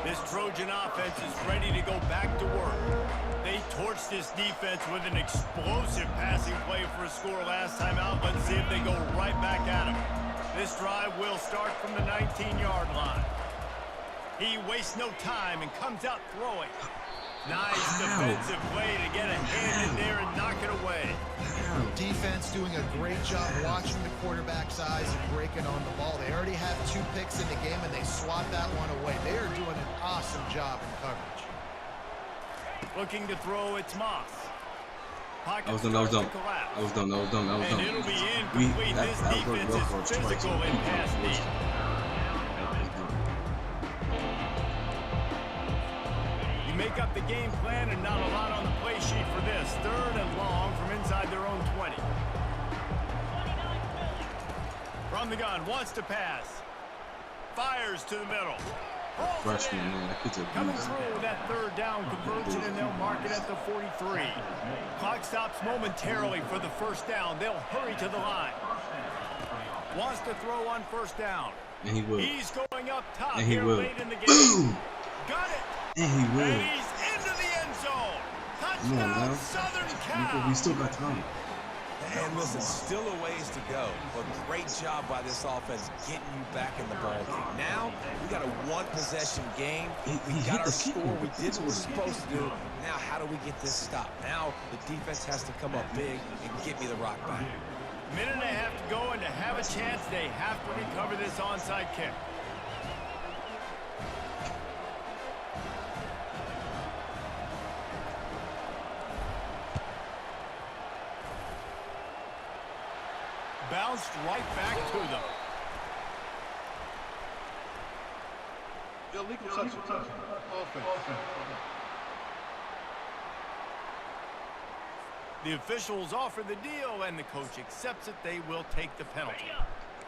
This Trojan offense is ready to go back to work. They torched this defense with an explosive passing play for a score last time out. Let's see if they go right back at him. This drive will start from the 19-yard line. He wastes no time and comes out throwing. Nice defensive play to get a hand in there and knock it away. Defense doing a great job watching the quarterback's eyes and breaking on the ball. They already have 2 picks in the game, and they swat that one away. They are doing an awesome job in coverage. Looking to throw, it's Moss. That was done. And it'll be incomplete. This defense is physical in pass deep. Make up the game plan and not a lot on the play sheet for this. 3rd and long from inside their own 20. From the gun, wants to pass. Fires to the middle. Freshman, man, that kid's a beast. Coming through with that 3rd down conversion, and they'll mark it at the 43. Clock stops momentarily for the 1st down. They'll hurry to the line. Wants to throw on 1st down. And he will. He's going up top and he here will. late in the game. Boom! Got it. And he will. And he's into the end zone. Touchdown, Southern Cal. We still got time. And listen, still a ways to go, but great job by this offense getting you back in the ball game. Now, we got a 1-possession game. We got our score. We did what we're supposed to do. Now, how do we get this stopped? Now, the defense has to come up big and get me the rock back. Minute and a half to go, and to have a chance, they have to recover this onside kick. Bounced right back to them. Illegal touch. Offense. The officials offer the deal, and the coach accepts it. They will take the penalty.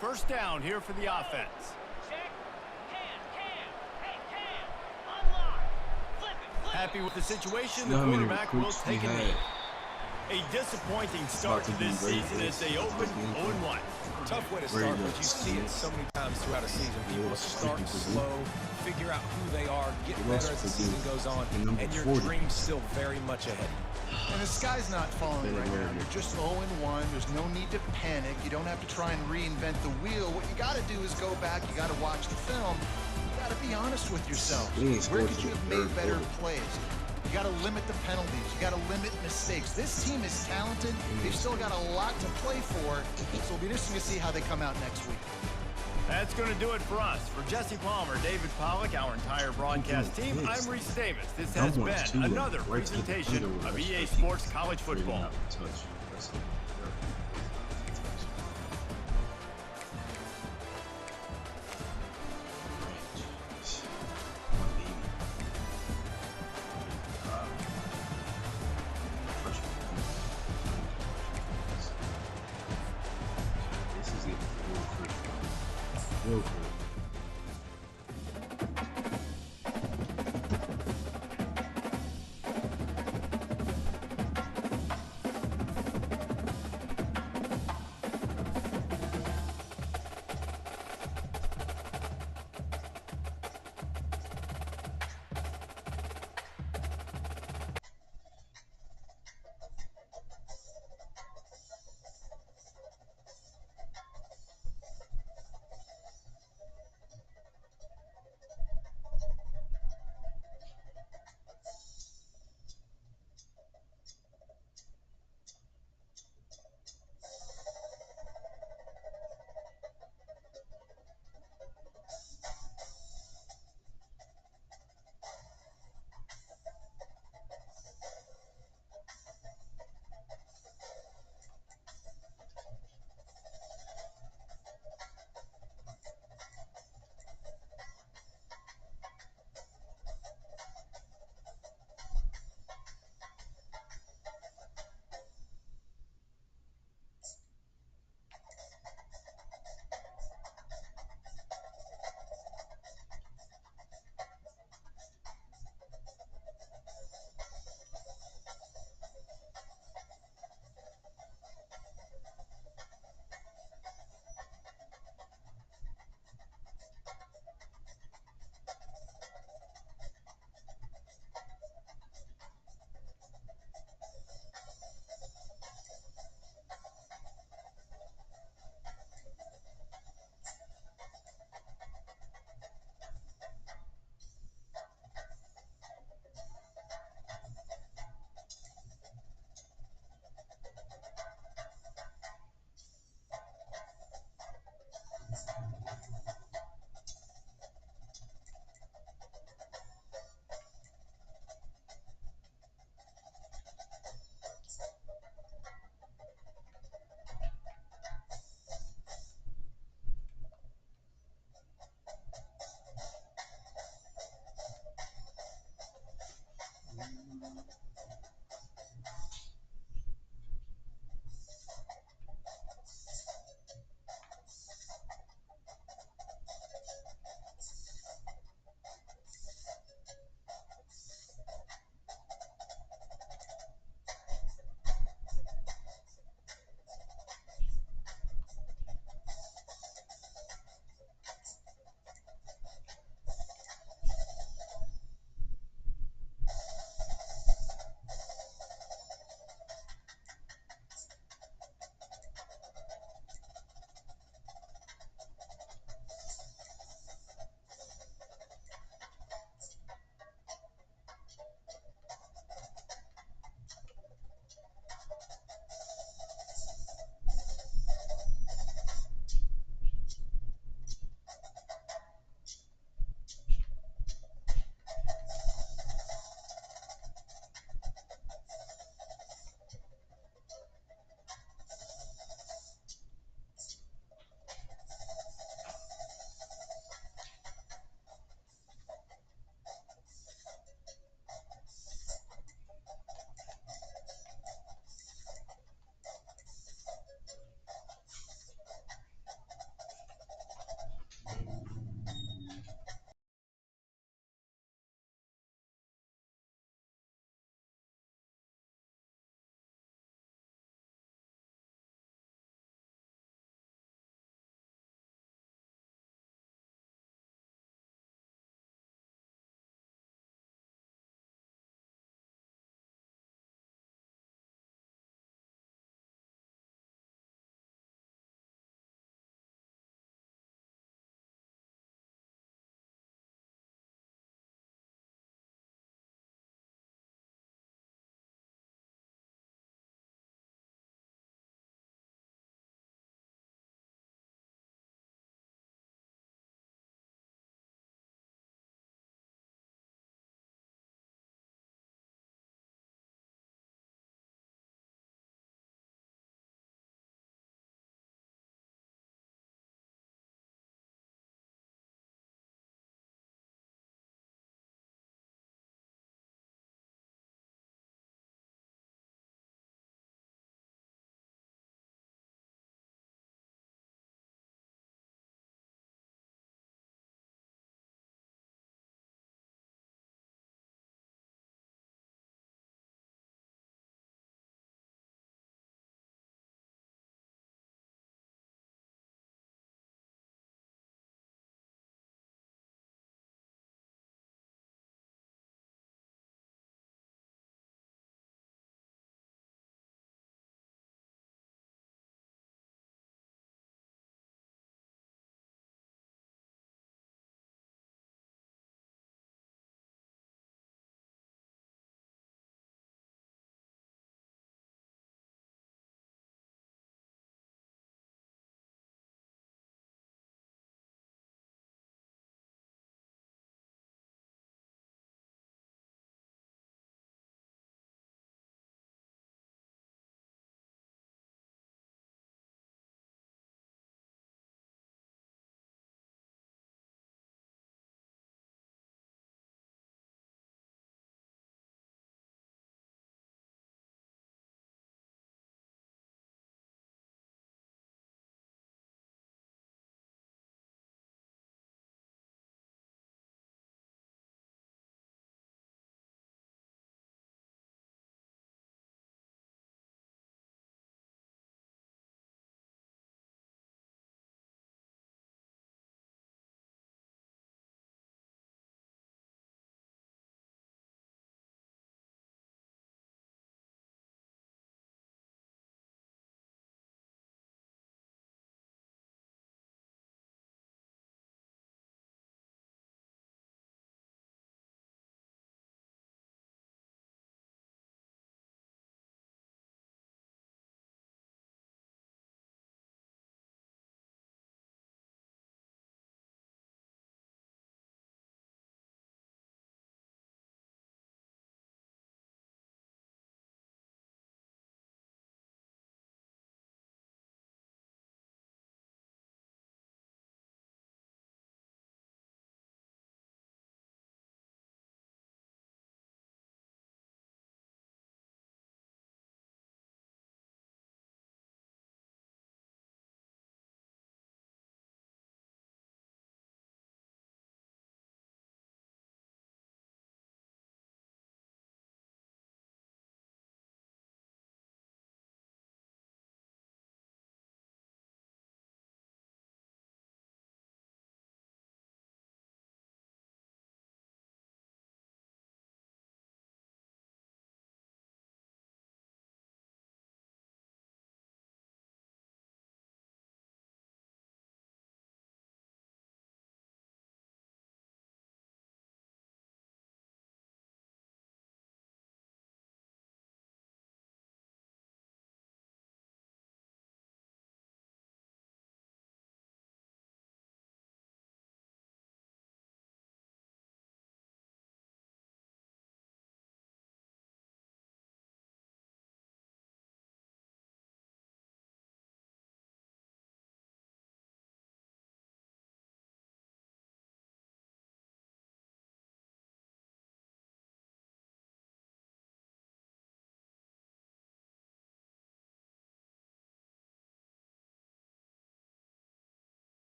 First down here for the offense. Happy with the situation, the quarterback will take a knee. A disappointing start to this season as they open 0-1. Tough way to start, but you see it so many times throughout a season. People start slow, figure out who they are, get better as the season goes on, and your dream's still very much ahead. And the sky's not falling right now. You're just 0-1. There's no need to panic. You don't have to try and reinvent the wheel. What you got to do is go back. You got to watch the film. You got to be honest with yourself. Where could you have made better plays? You got to limit the penalties. You got to limit mistakes. This team is talented. They've still got a lot to play for. So it'll be interesting to see how they come out next week. That's going to do it for us. For Jesse Palmer, David Pollack, our entire broadcast team, I'm Reese Davis. This has been another presentation of EA Sports College Football. Real quick.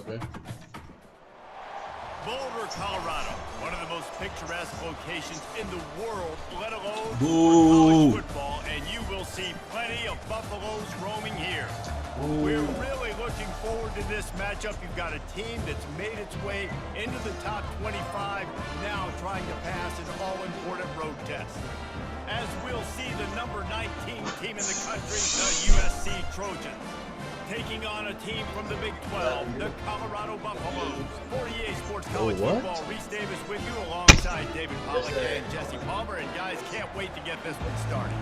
Okay. Boulder, Colorado, one of the most picturesque locations in the world, let alone for college football, and you will see plenty of Buffaloes roaming here. We're really looking forward to this matchup. You've got a team that's made its way into the top 25, now trying to pass an all-important road test. As we'll see the number 19 team in the country, the USC Trojans, taking on a team from the Big 12, the Colorado Buffaloes. 48 Sports College Football, Reese Davis with you alongside David Pollack and Jesse Palmer. And guys, can't wait to get this one started.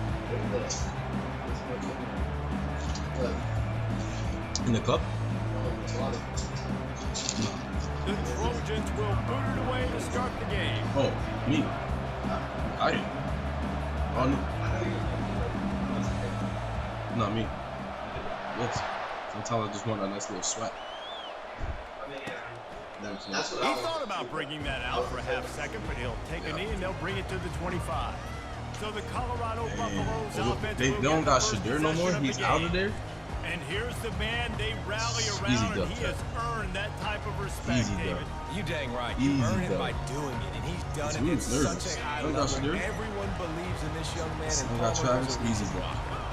In the cup? The Trojans will boot it away to start the game. Oh, me. I didn't. Oh, no. Not me. Yes. Sometimes I just want a nice little sweat. He thought about bringing that out for a half second, but he'll take a knee and they'll bring it to the 25. So the Colorado Buffaloes offense. They don't got Shadir no more. He's out of there. And here's the man they rally around, and he has earned that type of respect, David. You dang right. You earn it by doing it, and he's done it at such a high level. Everyone believes in this young man. And easy, bro.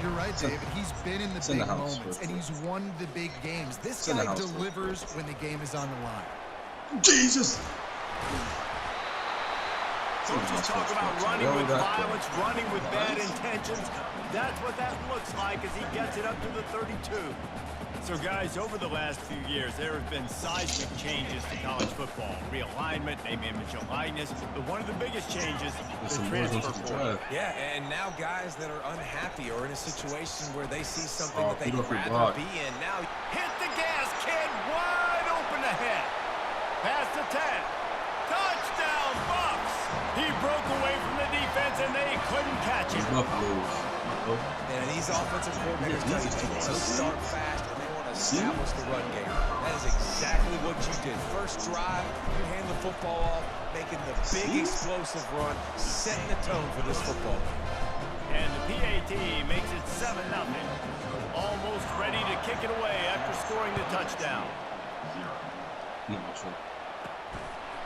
You're right, David. He's been in the big moments, and he's won the big games. This guy delivers when the game is on the line. Jesus! Coaches talk about running with violence, running with bad intentions. That's what that looks like as he gets it up to the 32. So, guys, over the last few years, there have been seismic changes to college football. Realignment, name, image, and likeness. But one of the biggest changes is the transfer portal. Yeah, and now guys that are unhappy or in a situation where they see something that they'd rather be in. Now, hit the gas, kid. Wide open ahead. Past the 10. Touchdown, Buffs. He broke away from the defense, and they couldn't catch him. And these offensive coordinators tell you they want to start fast and they want to establish the run game. That is exactly what you did. First drive, you hand the football off, making the big explosive run, setting the tone for this football game. And the PAT makes it 7-0. Almost ready to kick it away after scoring the touchdown.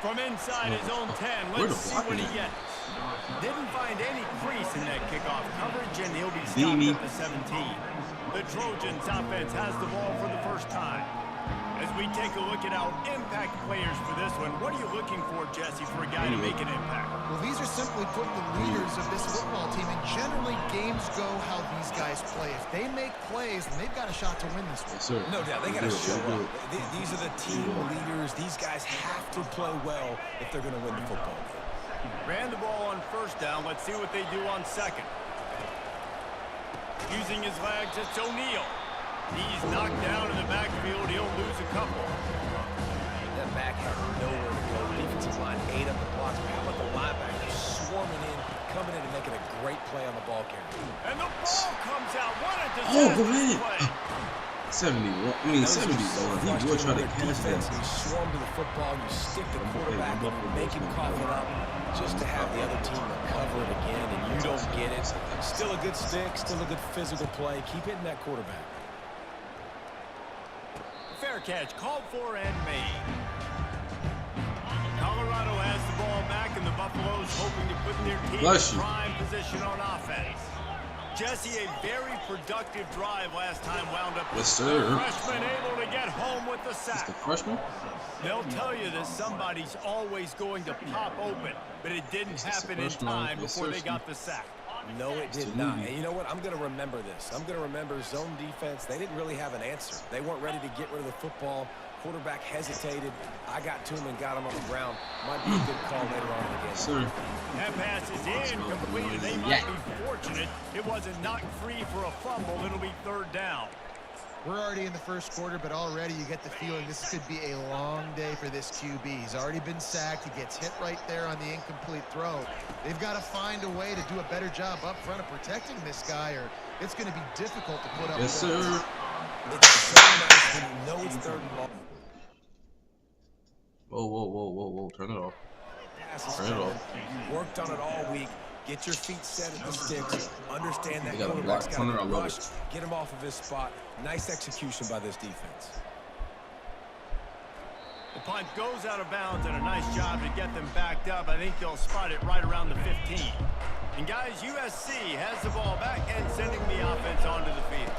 From inside his own 10, let's see what he gets. Didn't find any crease in that kickoff coverage, and he'll be stopped at the 17. The Trojans offense has the ball for the first time. As we take a look at our impact players for this one, what are you looking for, Jesse, for a guy to make an impact? Well, these are simply put the leaders of this football team, and generally games go how these guys play. If they make plays, then they've got a shot to win this one. Yes, sir. No doubt, they got to show up. These are the team leaders. These guys have to play well if they're going to win the football game. Ran the ball on first down. Let's see what they do on second. Using his legs, it's O'Neal. He's knocked down in the backfield. He'll lose a couple. That back had nowhere to go. Defensive line ate up the blocks. How about the linebackers swarming in, coming in and making a great play on the ball carrier? And the ball comes out. What a disastrous play. 71. I mean, 71. He will try to catch that. You swarm to the football, you stick the quarterback, and you make him cough it up just to have the other team recover it again, and you don't get it. Still a good stick, still a good physical play. Keep hitting that quarterback. Fair catch, called for and made. Colorado has the ball back, and the Buffaloes hoping to put their team in prime position on offense. Jesse, a very productive drive last time wound up with the freshman able to get home with the sack. The freshman? They'll tell you that somebody's always going to pop open, but it didn't happen in time before they got the sack. No, it did not. And you know what? I'm going to remember this. I'm going to remember zone defense. They didn't really have an answer. They weren't ready to get rid of the football. Quarterback hesitated. I got to him and got him on the ground. Might be a good call later on in the game. Sir. That pass is incomplete. They might be fortunate it wasn't knocked free for a fumble. It'll be third down. We're already in the first quarter, but already you get the feeling this could be a long day for this QB. He's already been sacked. He gets hit right there on the incomplete throw. They've got to find a way to do a better job up front of protecting this guy, or it's going to be difficult to put up. Yes, sir. It's so nice when you know it's third and long. Whoa. Turn it off. Turn it off. You worked on it all week. Get your feet set at the sticks. Understand that quarterback's got to rush. Get him off of his spot. Nice execution by this defense. The punt goes out of bounds, and a nice job to get them backed up. I think they'll spot it right around the 15. And guys, USC has the ball back and sending the offense onto the field.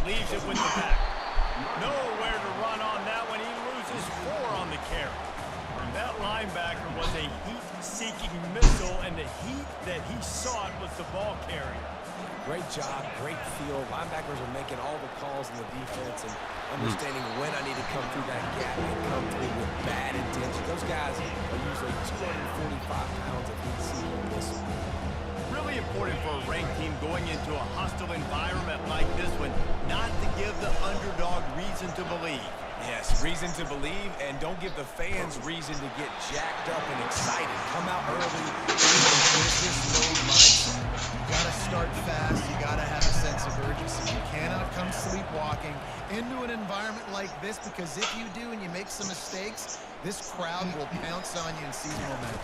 Leaves it with the back. Nowhere to run on that one. He loses 4 on the carry. That linebacker was a heat-seeking missile, and the heat that he sought was the ball carrier. Great job, great field. Linebackers are making all the calls in the defense and understanding when I need to come through that gap and come through with bad intention. Those guys are usually 245 pounds of heat seeking missile. Really important for a ranked team going into a hostile environment like this one, not to give the underdog reason to believe. Yes, reason to believe, and don't give the fans reason to get jacked up and excited. Come out early, business mode mindset. You gotta start fast, you gotta have a sense of urgency. You cannot come sleepwalking into an environment like this, because if you do and you make some mistakes, this crowd will pounce on you and seize momentum.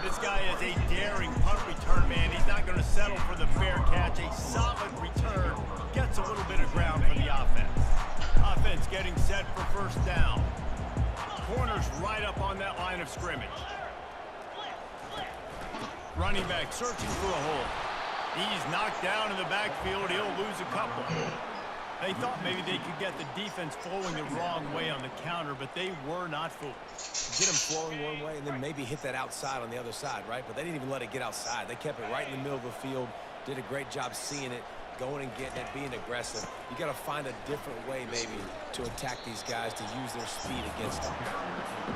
This guy is a daring punt return man. He's not going to settle for the fair catch. A solid return gets a little bit of ground for the offense. Offense getting set for first down. Corners right up on that line of scrimmage. Running back searching for a hole. He's knocked down in the backfield. He'll lose a couple. They thought maybe they could get the defense flowing the wrong way on the counter, but they were not fooled. Get them flowing one way and then maybe hit that outside on the other side, right? But they didn't even let it get outside. They kept it right in the middle of the field, did a great job seeing it, going and getting it, being aggressive. You got to find a different way maybe to attack these guys, to use their speed against them.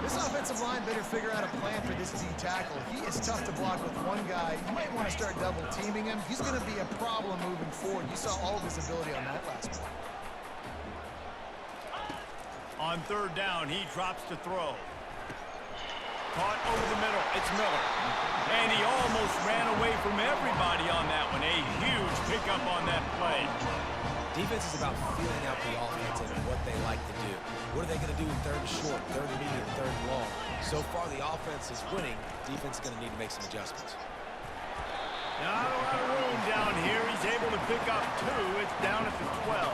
This offensive line better figure out a plan for this D tackle. He is tough to block with one guy. You might want to start double teaming him. He's going to be a problem moving forward. You saw all of his ability on that last one. On third down, he drops to throw. Caught over the middle. It's Miller. And he almost ran away from everybody on that one. A huge pickup on that play. Defense is about feeling out the offense and what they like to do. What are they going to do in third and short, third and medium, third and long? So far, the offense is winning. Defense is going to need to make some adjustments. Not a lot of room down here. He's able to pick up 2. It's down at the 12.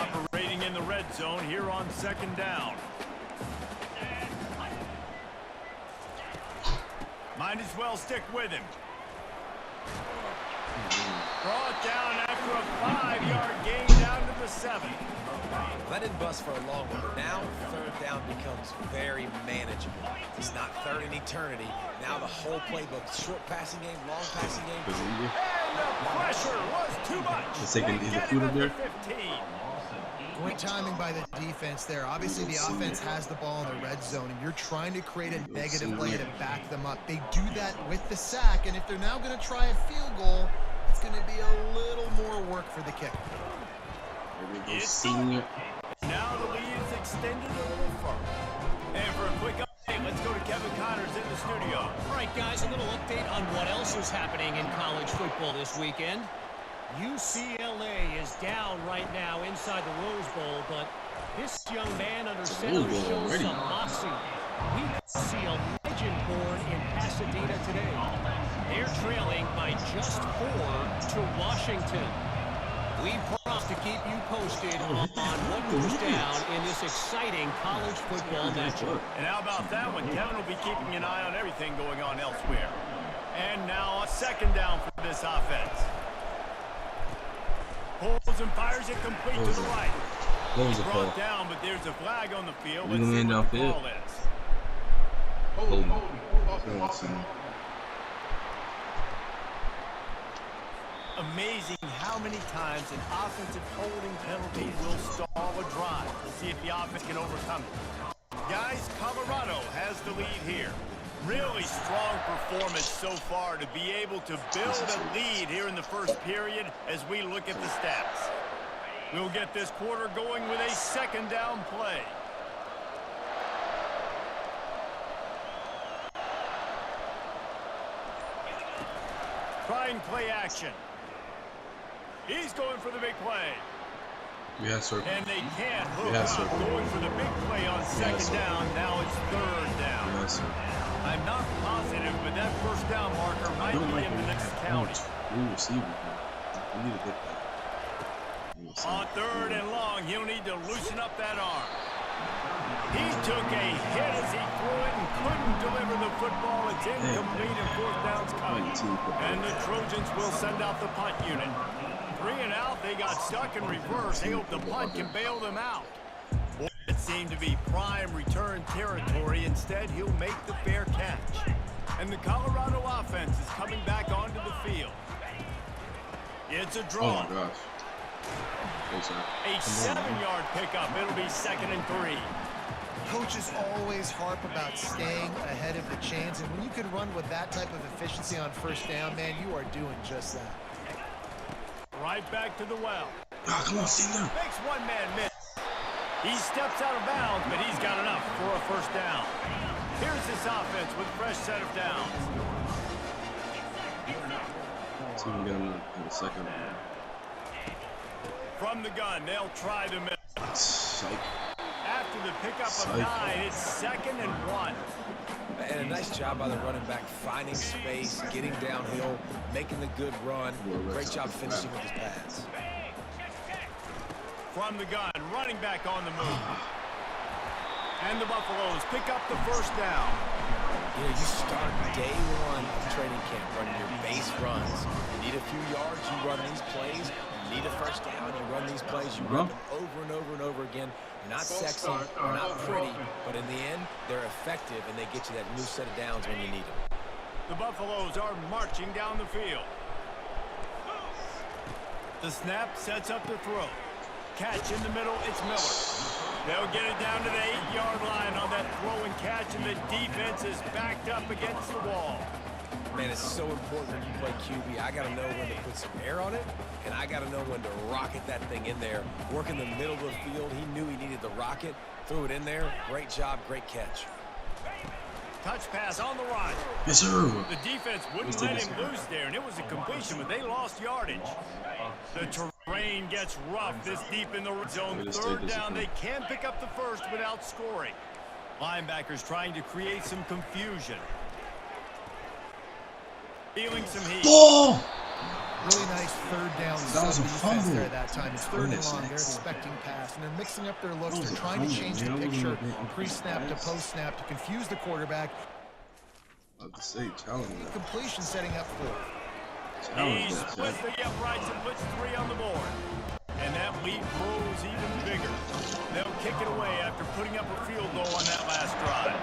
Operating in the red zone here on second down. Might as well stick with him. Brought down after a 5-yard gain down to the 7. Well, that didn't bust for a long one, but now third down becomes very manageable. It's not third in eternity. Now the whole playbook, short passing game, long passing game. And the pressure was too much. Let's take a foot up there. 15. Great timing by the defense there. Obviously, the offense has the ball in the red zone, and you're trying to create a negative play to back them up. They do that with the sack, and if they're now going to try a field goal, it's going to be a little more work for the kicker. Senior. Now the lead is extended a little further. And for a quick update, let's go to Kevin Connors in the studio. All right, guys, a little update on what else is happening in college football this weekend. UCLA is down right now inside the Rose Bowl, but this young man under center shows some moxie. We see a legend born in Pasadena today. They're trailing by just 4 to Washington. We promise to keep you posted on what goes down in this exciting college football matchup. And how about that one? Kevin will be keeping an eye on everything going on elsewhere. And now a second down for this offense. Pulls and fires it complete to the right. What was the call? Brought down, but there's a flag on the field. You Let's see what the call is. Amazing how many times an offensive holding penalty will stall a drive. We'll see if the offense can overcome it. Guys, Colorado has the lead here. Really strong performance so far to be able to build a lead here in the first period as we look at the stats. We'll get this quarter going with a second down play. Trying play action. He's going for the big play. Yeah, sir. And they can't hook up. Going for the big play on second down. Now it's third down. Yes, sir. I'm not positive, but that first down marker might be in the next county. We receive it. We need to get that. On 3rd and long, he'll need to loosen up that arm. He took a hit as he threw it and couldn't deliver the football. It's incomplete and 4th down's coming. And the Trojans will send out the punt unit. 3 and out, they got stuck in reverse. They hope the punt can bail them out. It seemed to be prime return territory. Instead, he'll make the fair catch. And the Colorado offense is coming back onto the field. It's a draw. Oh my gosh. A 7-yard pickup. It'll be 2nd and 3. Coaches always harp about staying ahead of the chains, and when you can run with that type of efficiency on 1st down, man, you are doing just that. Right back to the well. Oh, come on, Steeler. Makes one man miss. He steps out of bounds, but he's got enough for a 1st down. Here's this offense with a fresh set of downs. Let's see if we can get him in the 2nd. From the gun, they'll try the middle. Psych. After the pickup of 9, it's 2nd and 1. And a nice job by the running back, finding space, getting downhill, making the good run. Great job finishing with his pass. From the gun, running back on the move. And the Buffaloes pick up the 1st down. You know, you start day 1 of training camp running your base runs. You need a few yards, you run these plays. You need a 1st down, you run these plays. You run them over and over and over again. They're not sexy, they're not pretty, but in the end, they're effective, and they get you that new set of downs when you need them. The Buffaloes are marching down the field. The snap sets up the throw. Catch in the middle, it's Miller. They'll get it down to the 8-yard line on that throw and catch, and the defense is backed up against the wall. Man, it's so important when you play QB. I got to know when to put some air on it, and I got to know when to rocket that thing in there. Work in the middle of the field. He knew he needed the rocket. Threw it in there. Great job, great catch. Touch pass on the run. Yes, sir. The defense wouldn't let him loose there, and it was a completion, but they lost yardage. The terrain gets rough this deep in the zone. 3rd down, they can pick up the 1st without scoring. Linebackers trying to create some confusion. Feeling some heat. Oh! Really nice 3rd down. That was a fumble. There that time. It's 3rd and long. They're expecting pass, and they're mixing up their looks. They're trying to change the picture pre-snap to post-snap to confuse the quarterback. I have to say, challenge. Completion setting up 4. He splits the uprights and puts 3 on the board. And that lead grows even bigger. They'll kick it away after putting up a field goal on that last drive.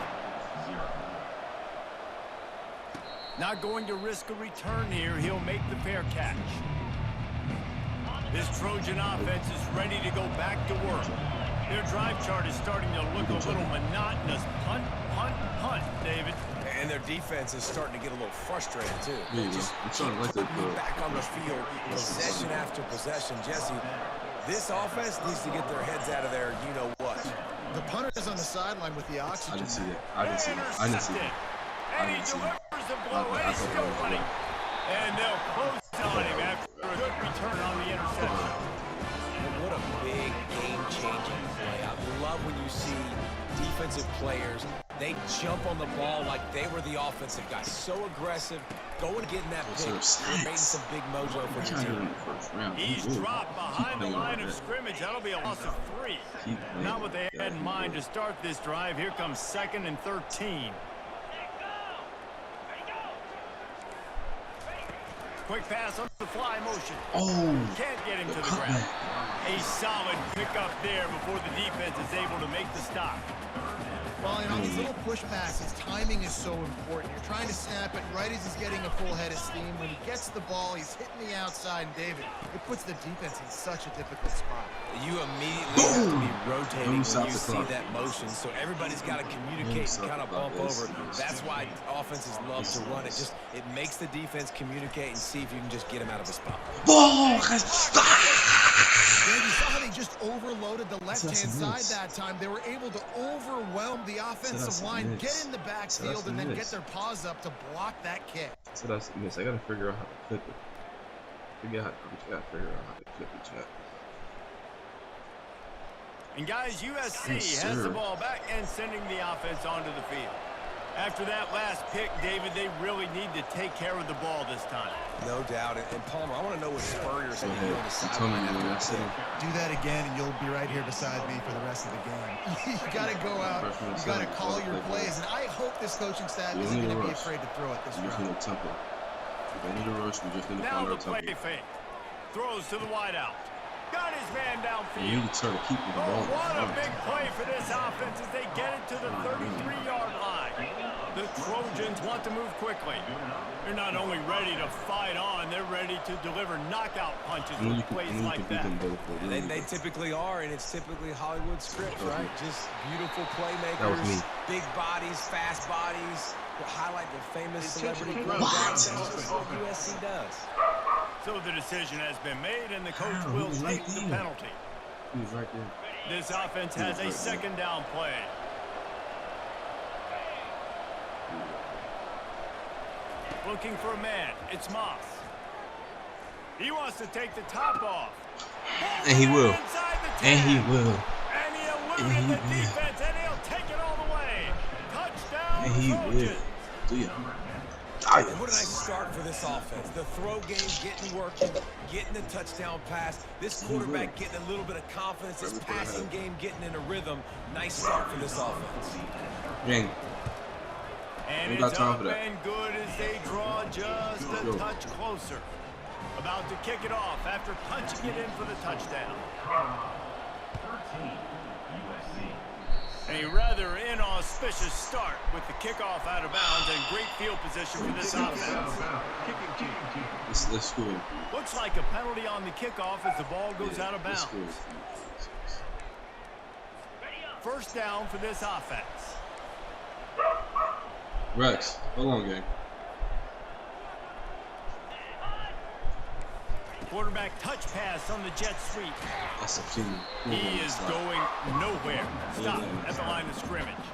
Not going to risk a return here. He'll make the fair catch. This Trojan offense is ready to go back to work. Their drive chart is starting to look a little monotonous. Punt, punt, punt, David. And their defense is starting to get a little frustrated, too. Yeah, Just keep putting you back on the field, possession after possession. Jesse, this offense needs to get their heads out of there, you know what. The punter is on the sideline with the oxygen. I didn't see that. I didn't see that. I didn't see that. And he delivers the blow, and he's still running. And they'll close on him after a good return on the interception. What a big game-changing play. I love when you see defensive players, they jump on the ball like they were the offensive guy. So aggressive, going and getting that pick, creating some big mojo for your team. He's dropped behind the line of scrimmage. That'll be a loss of 3. Not what they had in mind to start this drive. Here comes 2nd and 13. Quick pass on the fly motion. Oh. Can't get him to the ground. A solid pickup there before the defense is able to make the stop. Well, you know, these little push passes, timing is so important. You're trying to snap it right as he's getting a full head of steam. When he gets the ball, he's hitting the outside, and David, it puts the defense in such a difficult spot. You immediately have to be rotating when you see that motion, so everybody's got to communicate and kind of bump over. That's why offenses love to run it. It makes the defense communicate and see if you can just get him out of a spot. You saw how they just overloaded the left-hand side that time. They were able to overwhelm the offensive line, get in the backfield, and then get their paws up to block that kick. So that's a miss. I gotta figure out how to clip it. I gotta figure out how to clip it, chat. And guys, USC has the ball back and sending the offense onto the field. After that last pick, David, they really need to take care of the ball this time. No doubt. And Palmer, I want to know what Spurrier's going to do on the sideline. Do that again, and you'll be right here beside me for the rest of the game. You got to go out. You got to call your plays. And I hope this coaching staff isn't going to be afraid to throw it this round. We just need a tempo. We don't need a rush. We just need to find our tempo. Now the play fake. Throws to the wideout. Got his man downfield. You need to try to keep the ball. What a big play for this offense as they get it to the 33-yard line. The Trojans want to move quickly. They're not only ready to fight on, they're ready to deliver knockout punches with plays like that. They typically are, and it's typically Hollywood script, right? Just beautiful playmakers, big bodies, fast bodies. We'll highlight the famous celebrity quarterbacks. That's what USC does. So the decision has been made, and the coach will take the penalty. He's right there. This offense has a second down play. Looking for a man. It's Moss. He wants to take the top off. And he will. And he will. And he eluded the defense, and he'll take it all the way. Touchdown, and he Trojans. will. And what a nice start for this offense. The throw game getting working, getting the touchdown pass. This quarterback getting a little bit of confidence. This passing game getting in a rhythm. Nice start for this offense. Dang. And it's up and good as they draw just a touch closer. About to kick it off after punching it in for the touchdown. 13, USC. A rather inauspicious start with the kickoff out of bounds and great field position for this offense. Let's go. Looks like a penalty on the kickoff as the ball goes out of bounds. First down for this offense. Rex, hold on, gang. Quarterback touch pass on the jet sweep. That's a team. He is going nowhere. Stop at the line of scrimmage.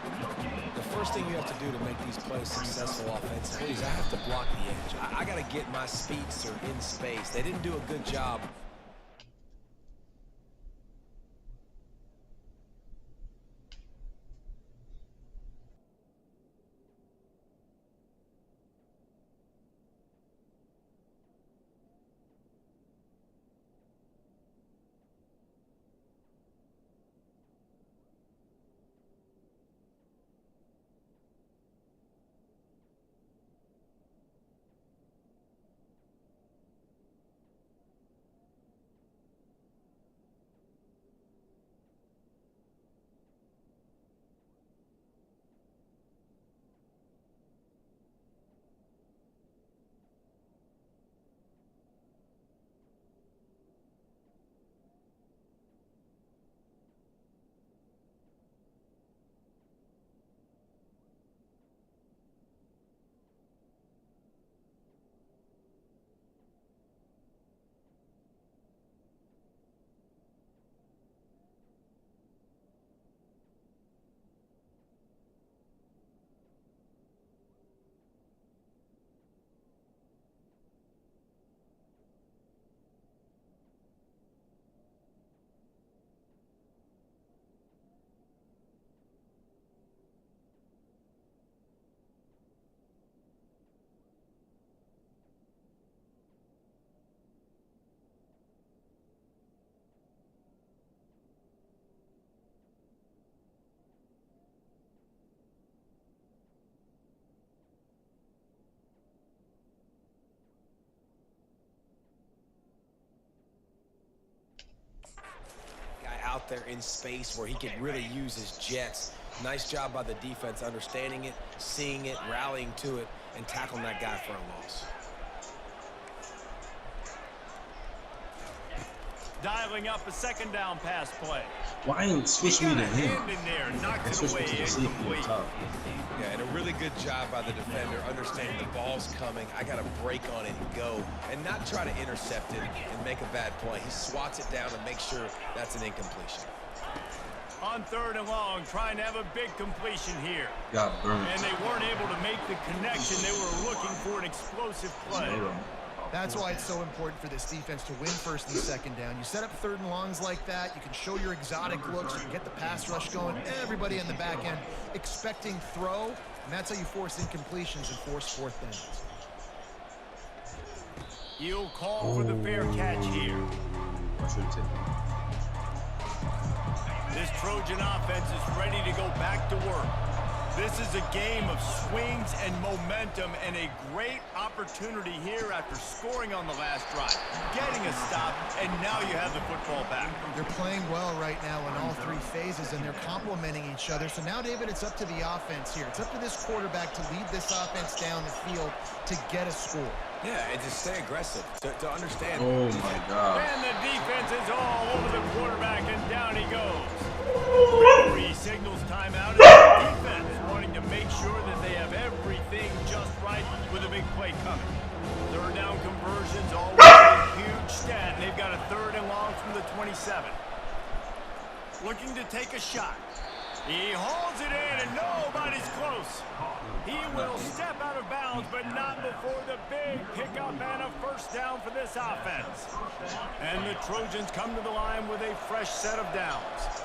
The first thing you have to do to make these plays successful offensively is I have to block the edge. I got to get my speedster in space. They didn't do a good job. Out there in space where he could really use his jets. Nice job by the defense understanding it, seeing it, rallying to it, and tackling that guy for a loss. Dialing up a second down pass play. Why didn't switch me to him? In there, knocked it away, incomplete. Yeah, and a really good job by the defender, understanding the ball's coming. I got to break on it and go, and not try to intercept it and make a bad play. He swats it down and makes sure that's an incompletion. On third and long, trying to have a big completion here. Got burned. And they weren't able to make the connection. They were looking for an explosive play. That's why it's so important for this defense to win first and second down. You set up third and longs like that, you can show your exotic looks, you can get the pass rush going, everybody in the back end expecting throw, And that's how you force incompletions and force fourth downs. He'll call for the fair catch here. I should have taken it. This Trojan offense is ready to go back to work. This is a game of swings and momentum and a great opportunity here after scoring on the last drive, getting a stop, and now you have the football back. They're playing well right now in all three phases, and they're complementing each other. So now, David, it's up to the offense here. It's up to this quarterback to lead this offense down the field to get a score. Yeah, and to stay aggressive, to understand. Oh, my God. And the defense is all over the quarterback, and down he goes. Referee signals timeout, and the defense wanting to make sure that they have everything just right with a big play coming. Third down conversions always a huge stat, and they've got a 3rd and long from the 27. Looking to take a shot. He hauls it in, and nobody's close. He will step out of bounds, but not before the big pickup and a first down for this offense. And the Trojans come to the line with a fresh set of downs.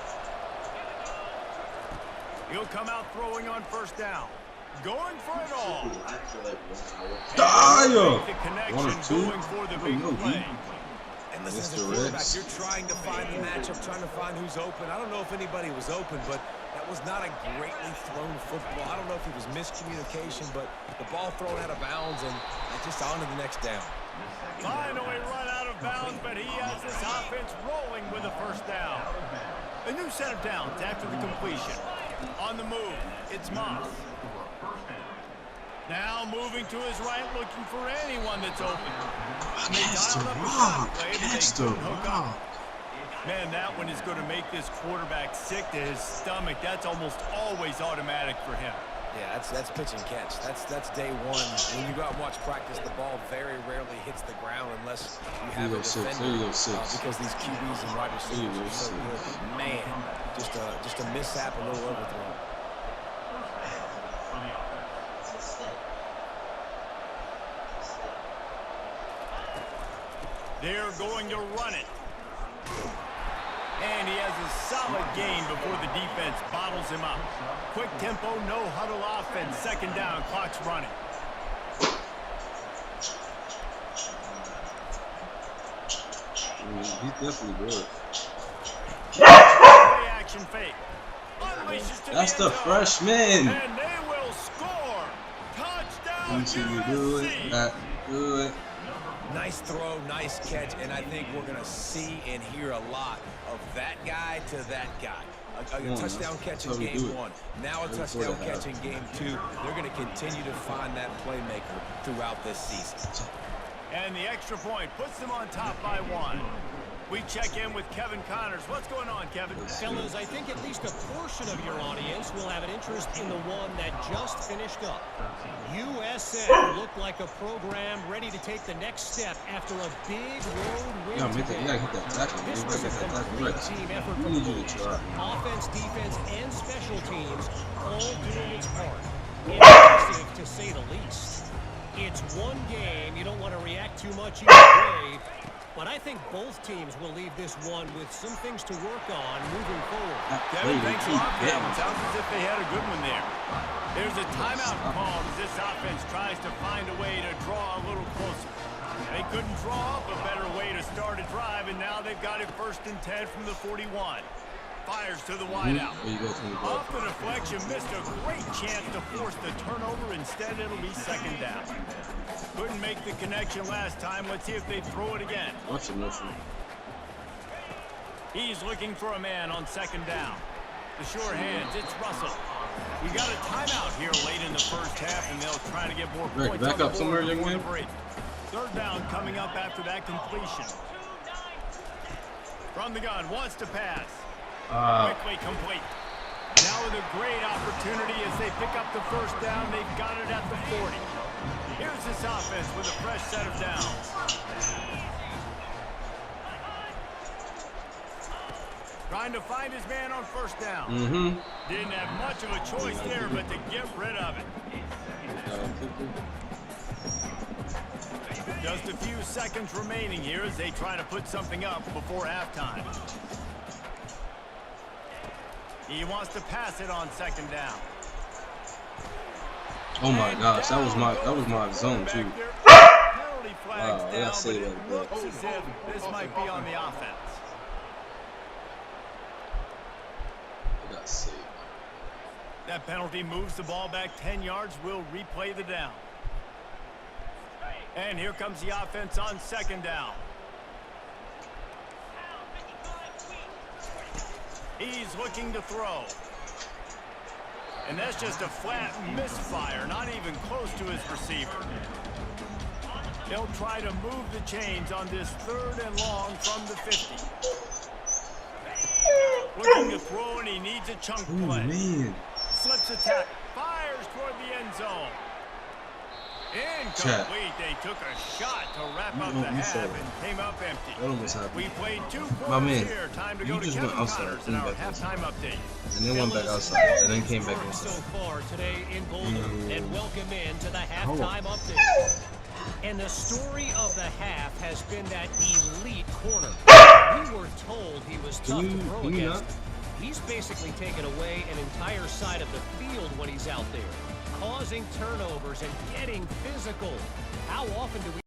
He'll come out throwing on first down. Going for it all. Die! The connection 1 or 2. going for the big play. And listen, as a quarterback, you're trying to find the matchup, trying to find who's open. I don't know if anybody was open, but that was not a greatly thrown football. I don't know if it was miscommunication, but the ball thrown out of bounds and just on to the next down. Finally run out of bounds, but he has this offense rolling with a first down. A new set of downs after the completion. On the move, it's Moss. Now moving to his right, looking for anyone that's open. Catch the rock. Catch the rock. Man, that one is going to make this quarterback sick to his stomach. That's almost always automatic for him. Yeah, that's pitch and catch. That's day one. When you go out and watch practice, the ball very rarely hits the ground unless you have a defender. Because these QBs and wide receivers are so good. Man, just a mishap, a little overthrow. They're going to run it. And he has a solid gain before the defense bottles him up. Quick tempo, no huddle offense. 2nd down, clock's running. He's definitely good. Play action fake. Unleashes to That's the end zone. freshman. And they will score. Touchdown, You see me do it. That good. Nice throw, nice catch, and I think we're going to see and hear a lot of that guy to that guy. A touchdown catch in game 1. Now a touchdown catch in game 2. They're going to continue to find that playmaker throughout this season. And the extra point puts them on top by 1. We check in with Kevin Connors. What's going on, Kevin? Fellas, I think at least a portion of your audience will have an interest in the one that just finished up. USC looked like a program ready to take the next step after a big road win today. This was a complete team effort from coach, offense, defense, and special teams all doing its part. Impressive, to say the least. It's one game. You don't want to react too much either way. But I think both teams will leave this one with some things to work on moving forward. Kevin, thanks a lot for that one. Sounds as if they had a good one there. There's a timeout called as this offense tries to find a way to draw a little closer. They couldn't draw up a better way to start a drive, and now they've got it 1st and 10 from the 41. Fires to the wideout. Off the deflection, missed a great chance to force the turnover. Instead, it'll be 2nd down. Couldn't make the connection last time. Let's see if they throw it again. He's looking for a man on 2nd down. The sure hands, it's Russell. We got a timeout here late in the first half, and they'll try to get more points. Back up somewhere, young man. 3rd down coming up after that completion. From the gun, wants to pass. Quickly complete. Now with a great opportunity as they pick up the 1st down. They've got it at the 40. Here's this offense with a fresh set of downs. Trying to find his man on 1st down. Didn't have much of a choice there, but to get rid of it. Just a few seconds remaining here as they try to put something up before halftime. He wants to pass it on 2nd down. Oh my gosh, that was my zone too. Penalty flags Wow, I down, gotta say but that. it looks as if this might be on the offense. I gotta say. That penalty moves the ball back 10 yards. We'll replay the down. And here comes the offense on second down. He's looking to throw. And that's just a flat misfire, not even close to his receiver. They'll try to move the chains on this 3rd and long from the 50. Looking to throw, and he needs a chunk play. Man. Slips attack, fires toward the end zone. Incomplete. They took a shot to wrap up the half and came up empty. We played 2 quarters here. Time to go to Kevin Connors in our halftime update. And then went back outside, and then came back So inside. far today in Boulder, and welcome in to the halftime update. And the story of the half has been that elite corner. We were told he was tough to throw against. He's basically taken away an entire side of the field when he's out there, causing turnovers and getting physical. How often do we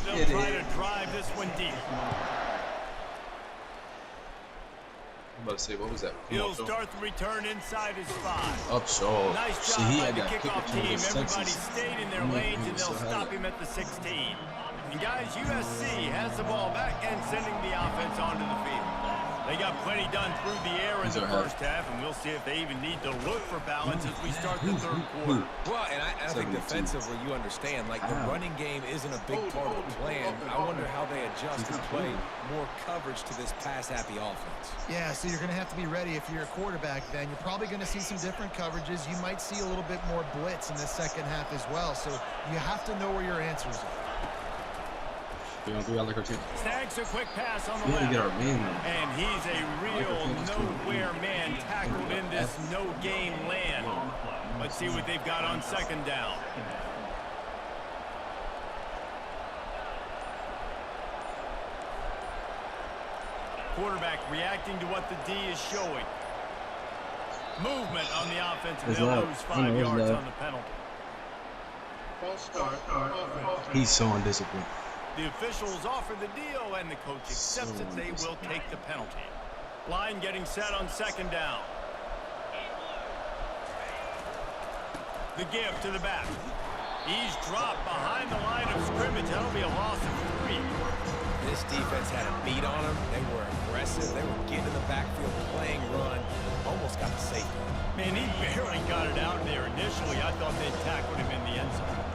They'll try to drive this one deep. about to say, what was that? He'll start the return inside his 5. Up short. Nice See, job he by had the that kicker kickoff team team. against Everybody Texas. stayed in their lanes, and they'll stop him at the 16. And guys, USC has the ball back and sending the offense onto the field. They got plenty done through the air in the first half, and we'll see if they even need to look for balance as we start the third quarter. Well, and I think defensively, you understand, like the running game isn't a big part of the plan. I wonder how they adjust and play more coverage to this pass-happy offense. Yeah, so you're going to have to be ready if you're a quarterback then. You're probably going to see some different coverages. You might see a little bit more blitz in the second half as well, so you have to know where your answers are. Snags a quick pass on the left. Get our man, and he's a real nowhere man tackled in this no-game land. Let's see what they've got on second down. Quarterback reacting to what the D is showing. Movement on the offensive. They'll lose 5 yards on the penalty. He's so undisciplined. The officials offer the deal, and the coach accepts that they will take the penalty. Line getting set on second down. The give to the back. He's dropped behind the line of scrimmage. That'll be a loss of 3. This defense had a beat on them. They were aggressive. They were getting in the backfield, playing run. Almost got the safety. Man, he barely got it out there initially. I thought they tackled him in the end zone.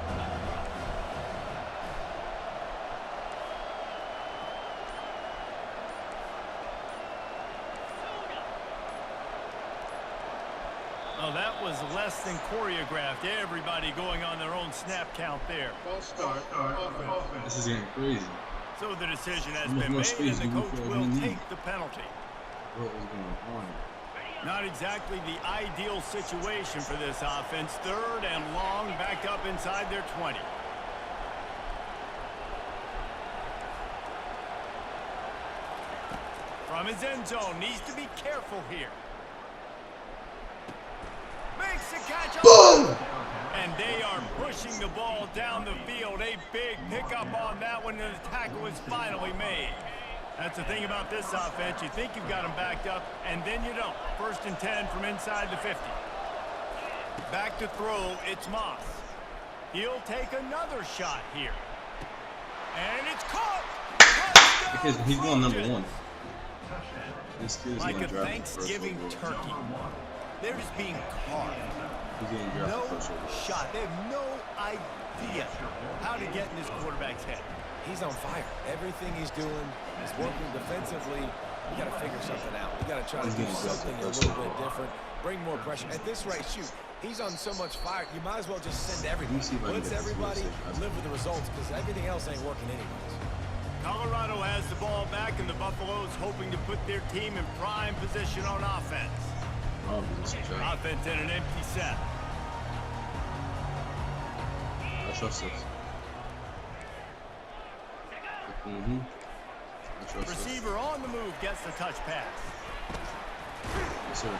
Oh, that was less than choreographed. Everybody going on their own snap count there. This is getting crazy. So the decision has been made, and the coach will take the penalty. What was going on? Not exactly the ideal situation for this offense. Third and long, backed up inside their 20. From his end zone, needs to be careful here. Makes the catch. Boom! And they are pushing the ball down the field. A big pickup on that one, and the tackle is finally made. That's the thing about this offense. You think you've got them backed up, and then you don't. 1st and 10 from inside the 50. Back to throw, it's Moss. He'll take another shot here. And it's caught! Because he's going #1. This kid's like a Thanksgiving turkey. They're just being carved. No shot. They have no idea how to get in this quarterback's head. He's on fire. Everything he's doing is working defensively. We got to figure something out. We got to try to do something a little bit different. Bring more pressure. At this rate, shoot, he's on so much fire. You might as well just send everybody. Blitz everybody, live with the results, because everything else ain't working anyways. Colorado has the ball back, and the Buffaloes hoping to put their team in prime position on offense. Offense in an empty set. I trust us. Receiver on the move gets the touch pass. Yes, sir.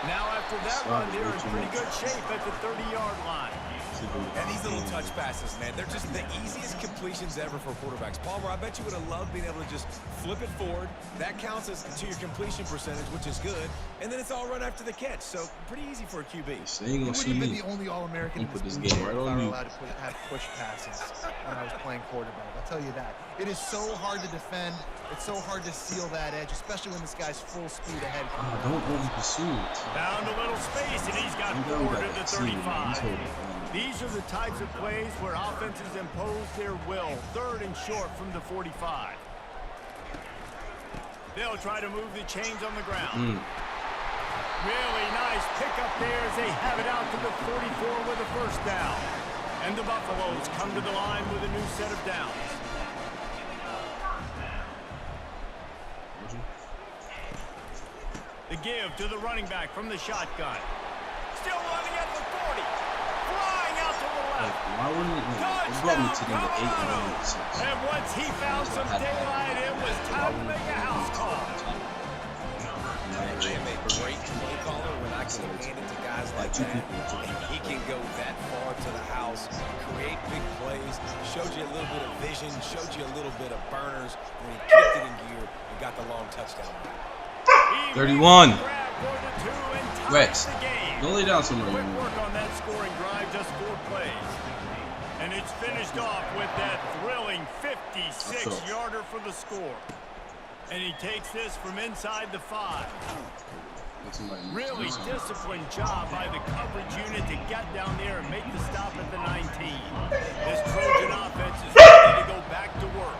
Now after that run, they're in pretty good shape at the 30-yard line. And these little touch passes, man, they're just the easiest completions ever for quarterbacks. Palmer, I bet you would have loved being able to just flip it forward. That counts as to your completion percentage, which is good. And then it's all run after the catch. So pretty easy for a QB. So you ain't gonna see me. The only All-American put this game right on you. allowed to have push passes when I was playing quarterback. I'll tell you that. It is so hard to defend. It's so hard to seal that edge, especially when this guy's full speed ahead. Don't go in pursuit. Found a little space, and he's got forward at the 35. These are the types of plays where offenses impose their will. 3rd and short from the 45. They'll try to move the chains on the ground. Really nice pickup there as they have it out to the 44 with a 1st down. And the Buffaloes come to the line with a new set of downs. The give to the running back from the shotgun. Still running at the 40. Flying out to the left. Why wouldn't it brought me to the 8 and once he found some daylight, it was time to make a house call. I am a great play caller when I can hand it to guys like that. And he can go that far to the house, create big plays, showed you a little bit of vision, showed you a little bit of burners, and he kicked it in gear and got the long touchdown. 31. Rex, don't lay down somewhere. Quick work on that scoring drive, just 4 plays. And it's finished off with that thrilling 56-yarder for the score. And he takes this from inside the 5. Really disciplined job by the coverage unit to get down there and make the stop at the 19. This Trojan offense is ready to go back to work.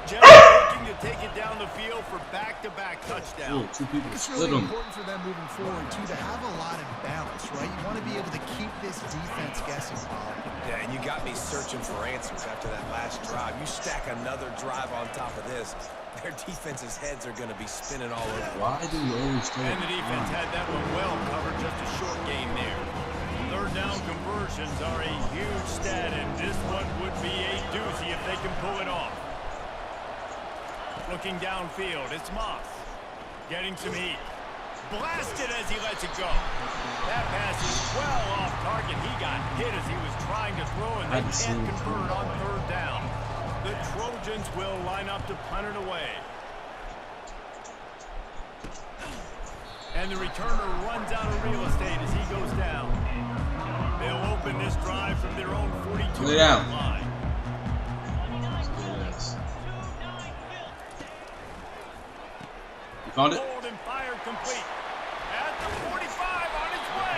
Just looking to take it down the field for back-to-back touchdowns. Two people It's split really them. important for them moving forward, too, to have a lot of balance, right? You want to be able to keep this defense guessing, Paul. Yeah, and you got me searching for answers after that last drive. You stack another drive on top of this, their defense's heads are going to be spinning all over. Why do we always start? And the defense had that one well covered, just a short game there. Third down conversions are a huge stat, and this one would be a doozy if they can pull it off. Looking downfield, it's Moss. Getting some heat. Blasted as he lets it go. That pass is well off target. He got hit as he was trying to throw, and they can't convert on third down. The Trojans will line up to punt it away. And the returner runs out of real estate as he goes down. They'll open this drive from their own 42-yard line. Found it. Hold and fire complete. At the 45 on its way.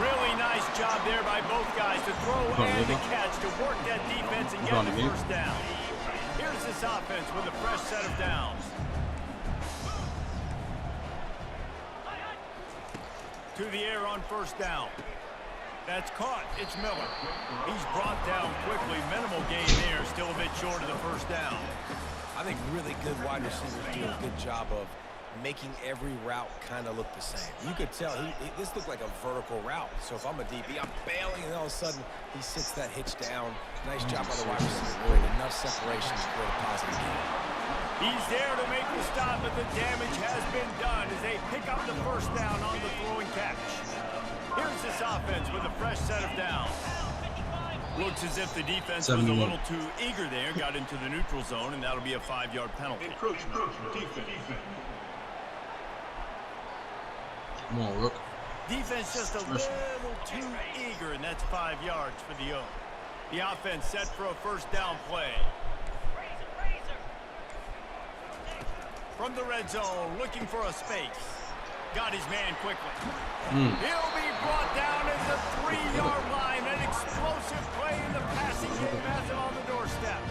Really nice job there by both guys to throw and to catch to work that defense and get the first down. Here's this offense with a fresh set of downs. To the air on first down. That's caught. It's Miller. He's brought down quickly. Minimal gain there. Still a bit short of the first down. I think really good wide receivers do a good job of making every route kind of look the same. You could tell this looked like a vertical route. So if I'm a DB, I'm bailing, and all of a sudden he sits that hitch down. Nice job by the wide receiver, creating enough separation to create a positive gain. He's there to make the stop, but the damage has been done as they pick up the first down on the throw and catch. Here's this offense with a fresh set of downs. Looks as if the defense was a little too eager there, got into the neutral zone, and that'll be a 5-yard penalty. Defense. Come on, Rook. Defense just a little too eager, and that's 5 yards for the O. The offense set for a first down play. From the red zone, looking for a space. Got his man quickly. He'll be brought down at the 3-yard line. An explosive play in the passing game has him on the doorstep.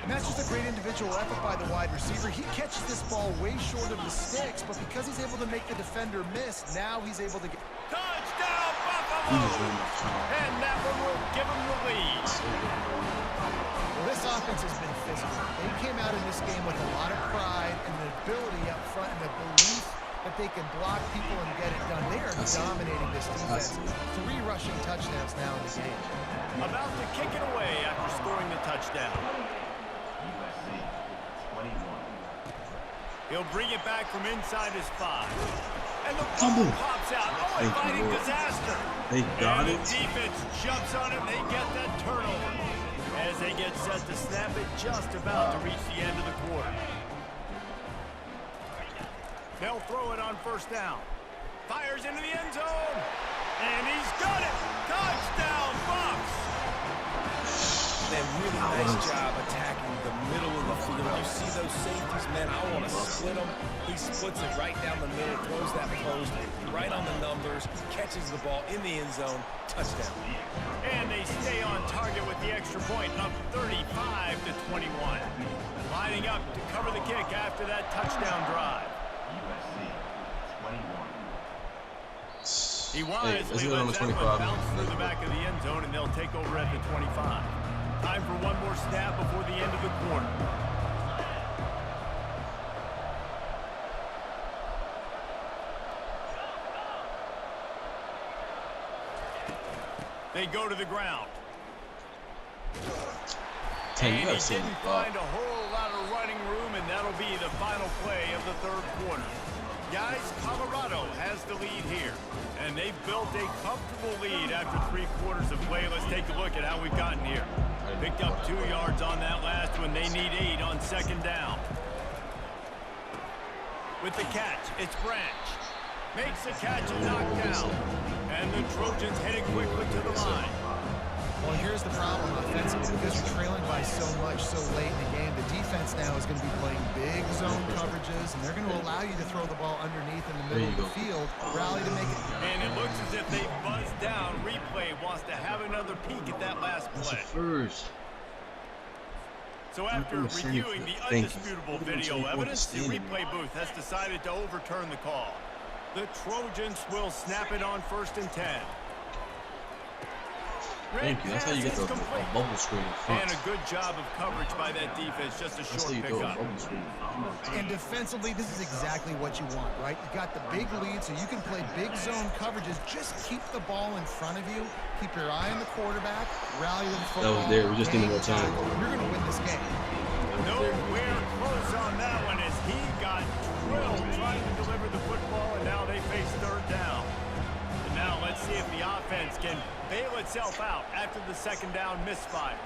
And that's just a great individual effort by the wide receiver. He catches this ball way short of the sticks, but because he's able to make the defender miss, now he's able to get... Touchdown, Buffalo! And that one will give him the lead. Well, this offense has been physical. They came out in this game with a lot of pride and the ability up front and the belief that they can block people and get it done. They are dominating this defense. 3 rushing touchdowns now in the game. About to kick it away after scoring the touchdown. USC 21. He'll bring it back from inside his 5. And the ball pops out. Oh, inviting disaster. They got and it. The defense jumps on it. They get that turnover. As they get set to snap it, just about to reach the end of the quarter. They'll throw it on first down. Fires into the end zone. And he's got it. Touchdown, Bucks. They really nice job attacking the middle of the field. You see those safeties, man, I want to split them. He splits it right down the middle, throws that post right on the numbers, catches the ball in the end zone, touchdown. And they stay on target with the extra point, up 35-21. Lining up to cover the kick after that touchdown drive. USC 21. He wisely lets that one bounce through the back of the end zone, and they'll take over at the 25. Time for one more snap before the end of the quarter. They go to the ground. And he didn't find a whole lot of running room, and that'll be the final play of the third quarter. Guys, Colorado has the lead here, and they've built a comfortable lead after 3 quarters of play. Let's take a look at how we've gotten here. Picked up 2 yards on that last one. They need 8 on second down. With the catch, it's Branch. Makes the catch and knocked down. And the Trojans headed quickly to the line. Well, here's the problem offensively. Because you're trailing by so much so late in the game, the defense now is going to be playing big zone coverages, and they're going to allow you to throw the ball underneath in the middle of the field, rally to make it. And it looks as if they buzzed down. Replay wants to have another peek at that last play. So after reviewing the undisputable video evidence, the replay booth has decided to overturn the call. The Trojans will snap it on 1st and 10. Thank you. That's how you get the bubble screen in front. And a good job of coverage by that defense. Just a short pickup. And defensively, this is exactly what you want, right? You got the big lead, so you can play big zone coverages. Just keep the ball in front of you. Keep your eye on the quarterback. Rally to the football. That was there. We just needed more time. You're going to win this game. Nowhere close on that one as he got drilled trying to deliver the football, and now they face 3rd down. And now let's see if the offense can bail itself out after the 2nd down misfire.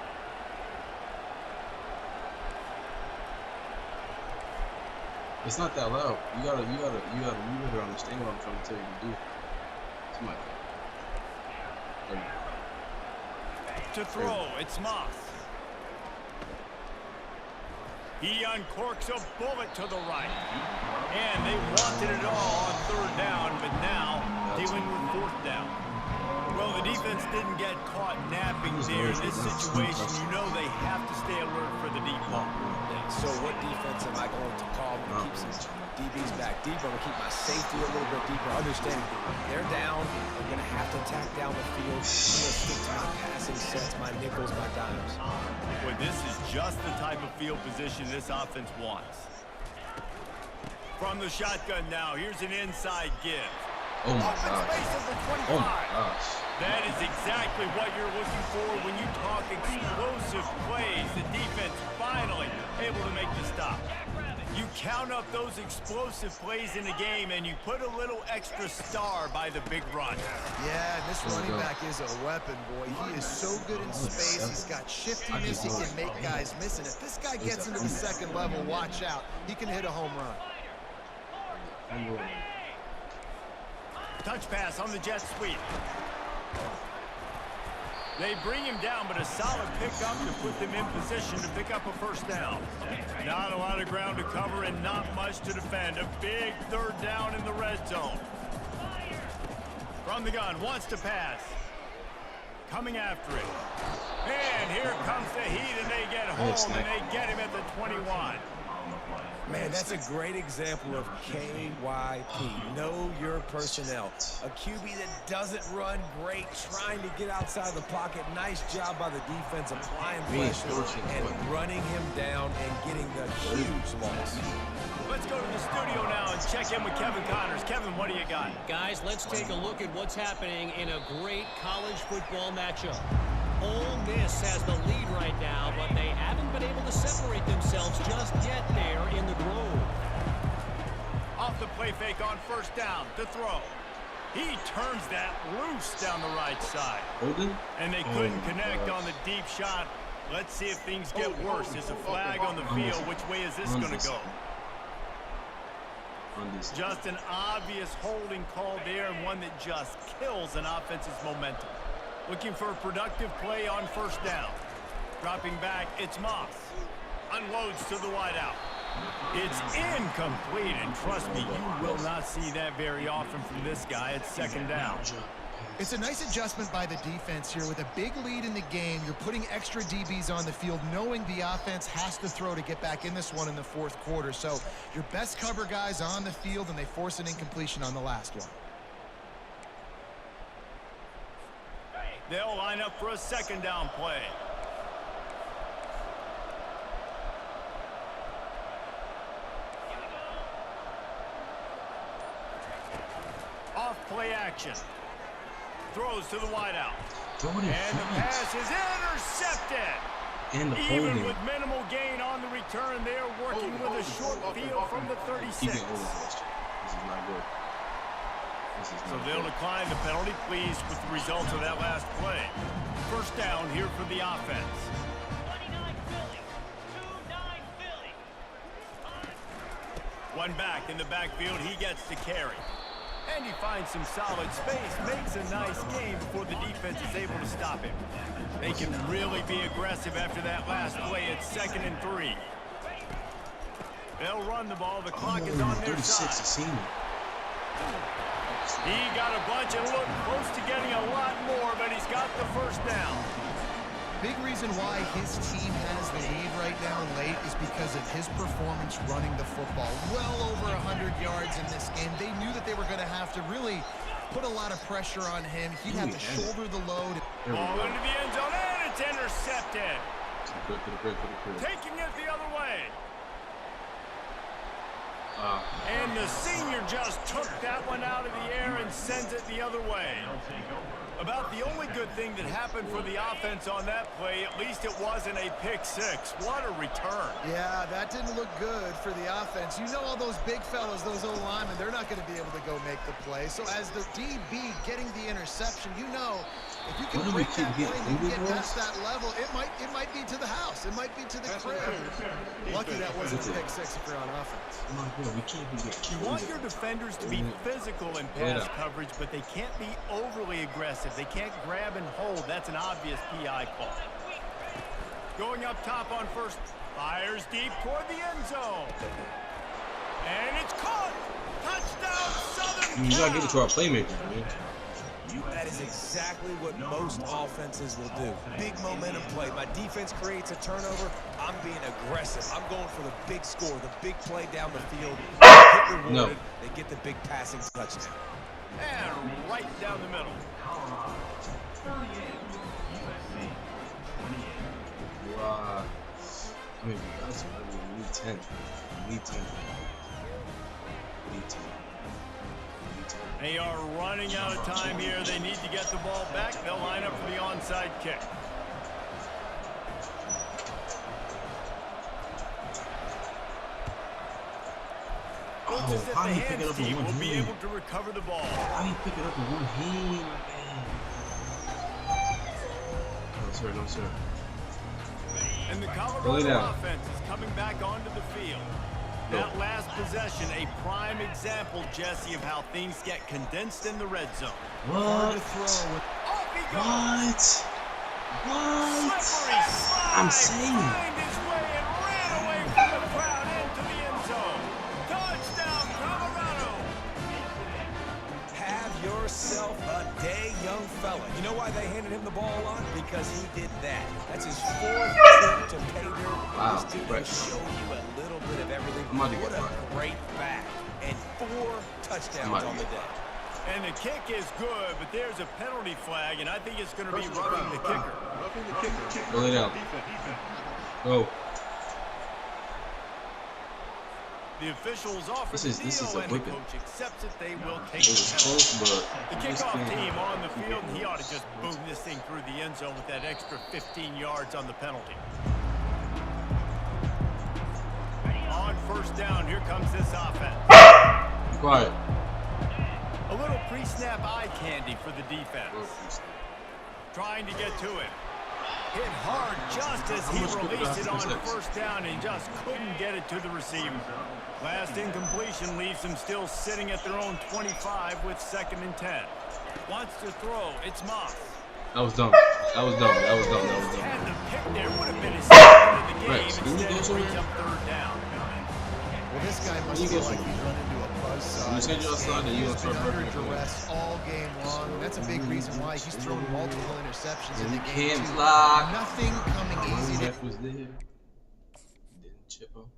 It's not that loud. You gotta understand what I'm trying to tell you to do. Somebody. To throw, it's Moss. He uncorks a bullet to the right. And they wanted it all on 3rd down, but now dealing with 4th down. Well, the defense didn't get caught napping there. In this situation, you know they have to stay alert for the deep ball. So what defense am I going to call to keep some DBs back deeper? I'm going to keep my safety a little bit deeper. Understanding they're down. I'm going to have to attack down the field. I'm going to stick to my passing sets, my nickels, my dimes. Well, this is just the type of field position this offense wants. From the shotgun now, here's an inside give. Oh my gosh. Oh my gosh. That is exactly what you're looking for when you talk explosive plays. The defense finally able to make the stop. You count up those explosive plays in the game, and you put a little extra star by the big run. Yeah, this running back is a weapon, boy. He is so good in space. He's got shiftiness. He can make guys miss. And if this guy gets into the 2nd level, watch out. He can hit a home run. Touch pass on the jet sweep. They bring him down, but a solid pickup to put them in position to pick up a 1st down. Not a lot of ground to cover and not much to defend. A big 3rd down in the red zone. From the gun, wants to pass. Coming after it. And here comes the heat, and they get home, and they get him at the 21. Man, that's a great example of KYP. Know your personnel. A QB that doesn't run great, trying to get outside the pocket. Nice job by the defense applying pressure and running him down and getting the huge loss. Let's go to the studio now and check in with Kevin Connors. Kevin, what do you got? Guys, let's take a look at what's happening in a great college football matchup. Ole Miss has the lead right now, but they haven't been able to separate themselves just yet there in the Grove. Off the play fake on 1st down to throw. He turns that loose down the right side. And they couldn't connect on the deep shot. Let's see if things get worse. There's a flag on the field. Which way is this going to go? Just an obvious holding call there, and one that just kills an offense's momentum. Looking for a productive play on 1st down. Dropping back, it's Moss. Unloads to the wideout. It's incomplete, and trust me, you will not see that very often from this guy. It's 2nd down. It's a nice adjustment by the defense here. With a big lead in the game, you're putting extra DBs on the field, knowing the offense has to throw to get back in this one in the 4th quarter. So your best cover guys on the field, and they force an incompletion on the last one. They'll line up for a 2nd down play. Off play action. Throws to the wideout. And the pass is intercepted. Even with minimal gain on the return, they're working with a short field from the 36. This is not good. So they'll decline the penalty, pleased with the results of that last play. 1st down here for the offense. One back in the backfield, he gets to carry. And he finds some solid space, makes a nice game before the defense is able to stop him. They can really be aggressive after that last play at 2nd and 3. They'll run the ball. The clock is on their 36, side. I seen it. He got a bunch and looked close to getting a lot more, but he's got the first down. Big reason why his team has the lead right now late is because of his performance running the football. Well over 100 yards in this game. They knew that they were going to have to really put a lot of pressure on him. He'd have to shoulder the load. Ball into the end zone, and it's intercepted. Taking it the other way. And the senior just took that one out of the air and sends it the other way. About the only good thing that happened for the offense on that play, at least it wasn't a pick 6. What a return. Yeah, that didn't look good for the offense. You know all those big fellas, those O-linemen, they're not going to be able to go make the play. So as the DB getting the interception, you know, if you can break that play and you can get past that level, it might be to the house. It might be to the crib. Lucky that wasn't a pick 6 if you're on offense. You want your defenders to be physical in pass coverage, but they can't be overly aggressive. They can't grab and hold. That's an obvious PI call. Going up top on first. Fires deep toward the end zone. And it's caught. Touchdown, Southern You gotta give it to our playmaker, man. That is exactly what most offenses will do. Big momentum play. My defense creates a turnover. I'm being aggressive. I'm going for the big score, the big play down the field. Get rewarded. No. They get the big passing touchdown. And right down the middle. Wow. I mean, that's what we need 10. We need 10. We need 10. They are running out of time here. They need to get the ball back. They'll line up for the onside kick. Looks as if the hands team will be able to recover the ball. How do you pick it up with one hand, man? No, sir. No, sir. And the Colorado offense is coming back onto the field. That last possession, a prime example, Jesse, of how things get condensed in the red zone. What? What? I'm saying. Find his way and ran away from the crowd into the end zone. Touchdown, Colorado. Have yourself a day, young fella. You know why they handed him the ball a lot? Because he did that. That's his 4th trip to pay dirt. Wow. This dude will show you a little bit of everything. What a great back. And 4 touchdowns on the day. And the kick is good, but there's a penalty flag, and I think it's going to be roughing the kicker. Go lay down. Go. The officials offer the deal, and the coach accepts it. They will take the penalty. The kickoff team on the field, and he ought to just boom this thing through the end zone with that extra 15 yards on the penalty. On first down, here comes this offense. Quiet. A little pre-snap eye candy for the defense. Trying to get to it. Hit hard just as he released it on first down and just couldn't get it to the receiver. Last incompletion leaves them still sitting at their own 25 with 2nd and 10. Wants to throw. It's Moss. That was dumb. That was dumb. That was dumb. That was dumb. Had the pick there. Would have been his second of the game. Instead, it brings up 3rd down. Well, this guy must feel like he's run into a buzzsaw. You said you're outside, then you're going to start under duress all game long. And that's a big reason why he's thrown multiple interceptions in the game. Can't block. Nothing coming easy. That was there. Didn't chip him.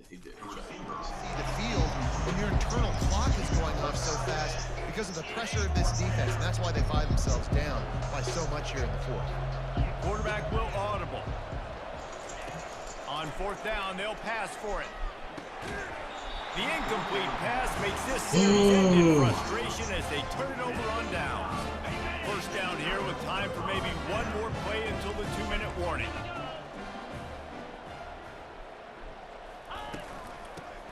He did. See the field when your internal clock is going off so fast because of the pressure of this defense. And that's why they find themselves down by so much here in the 4th. Quarterback will audible. On 4th down, they'll pass for it. The incomplete pass makes this series end in frustration as they turn it over on downs. First down here with time for maybe one more play until the 2-minute warning.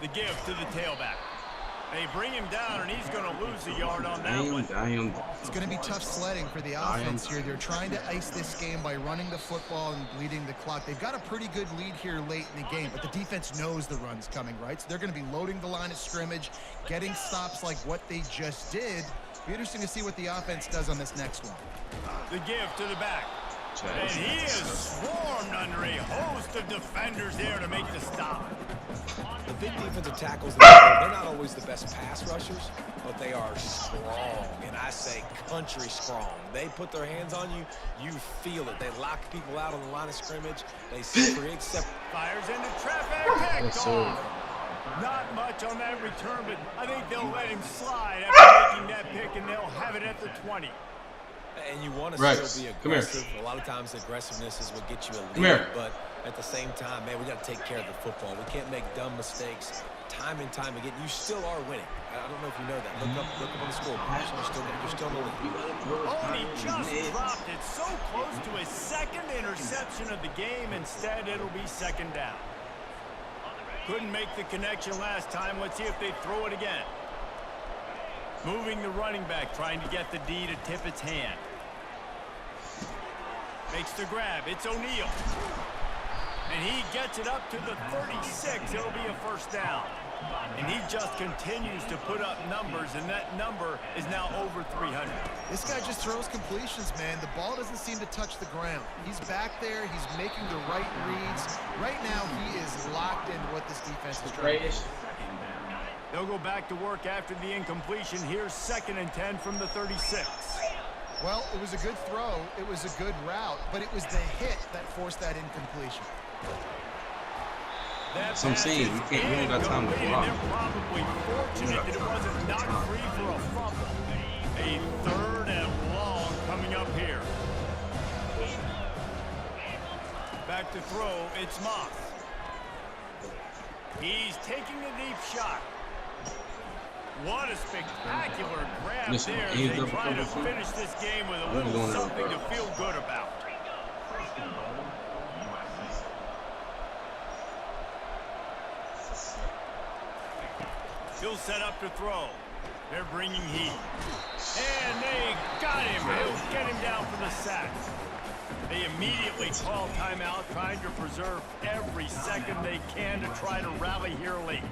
The give to the tailback. They bring him down, and he's going to lose a yard on that one. It's going to be tough sledding for the offense here. They're trying to ice this game by running the football and bleeding the clock. They've got a pretty good lead here late in the game, but the defense knows the run's coming, right? So they're going to be loading the line of scrimmage, getting stops like what they just did. Be interesting to see what the offense does on this next one. The give to the back. And he is swarmed under a host of defenders there to make the stop. The big defensive tackles, they're not always the best pass rushers, but they are strong, and I say country strong. They put their hands on you, you feel it. They lock people out on the line of scrimmage. They fires into traffic. Picked off. Not much on that return, but I think they'll let him slide after making that pick, and they'll have it at the 20. And you want to still be aggressive. A lot of times aggressiveness is what gets you a lead, but at the same time, man, we got to take care of the football. We can't make dumb mistakes time and time again. You still are winning. I don't know if you know that. Look up on the scoreboard. You're still in the lead. Oh, he just dropped it so close to his second interception of the game. Instead, it'll be second down. Couldn't make the connection last time. Let's see if they throw it again. Moving the running back, trying to get the D to tip its hand. Makes the grab. It's O'Neal. And he gets it up to the 36. It'll be a first down. And he just continues to put up numbers, and that number is now over 300. This guy just throws completions, man. The ball doesn't seem to touch the ground. He's back there. He's making the right reads. Right now, he is locked into what this defense is trying to do. They'll go back to work after the incompletion. Here's 2nd and 10 from the 36. Well, it was a good throw. It was a good route, but it was the hit that forced that incompletion. So I'm saying, you don't got time to block. They're probably fortunate that it wasn't knocked free for a fumble. A 3rd and long coming up here. Back to throw, it's Moss. He's taking a deep shot. What a spectacular grab there. They try to finish this game with a little something to feel good about. He'll set up to throw. They're bringing heat. And they got him. He'll get him down for the sack. They immediately call timeout, trying to preserve every second they can to try to rally here late.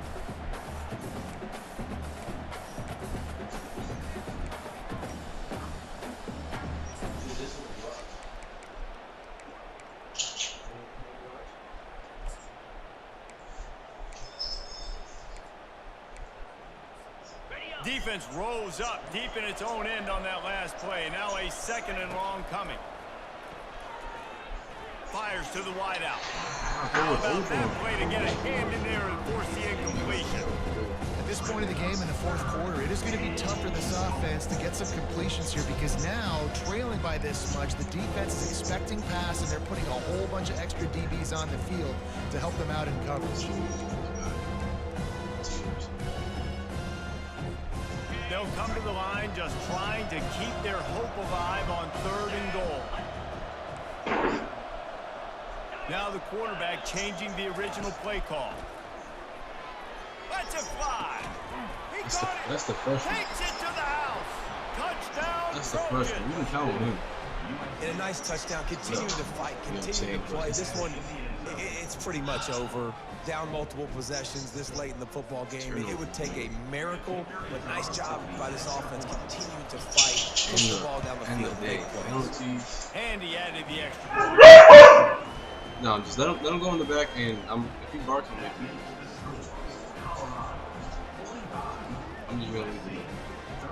Defense rolls up deep in its own end on that last play. Now a 2nd and long coming. Fires to the wideout. How about that play to get a hand in there and force the incompletion? At this point in the game in the 4th quarter, it is going to be tough for this offense to get some completions here because now, trailing by this much, the defense is expecting pass and they're putting a whole bunch of extra DBs on the field to help them out in coverage. They'll come to the line just trying to keep their hope alive on 3rd and goal. Now the quarterback changing the original play call. Let's it fly. He got it. That's the first one. Takes it to the house. Touchdown. That's the first one. You can count on him. And a nice touchdown. Continuing to fight. Continuing to play. This one, it's pretty much over. Down multiple possessions this late in the football game. It would take a miracle, but nice job by this offense continuing to fight, push the ball down the field. Big plays. And he added the extra. No, just let him go in the back, and if he barks on me, I'm just gonna leave him.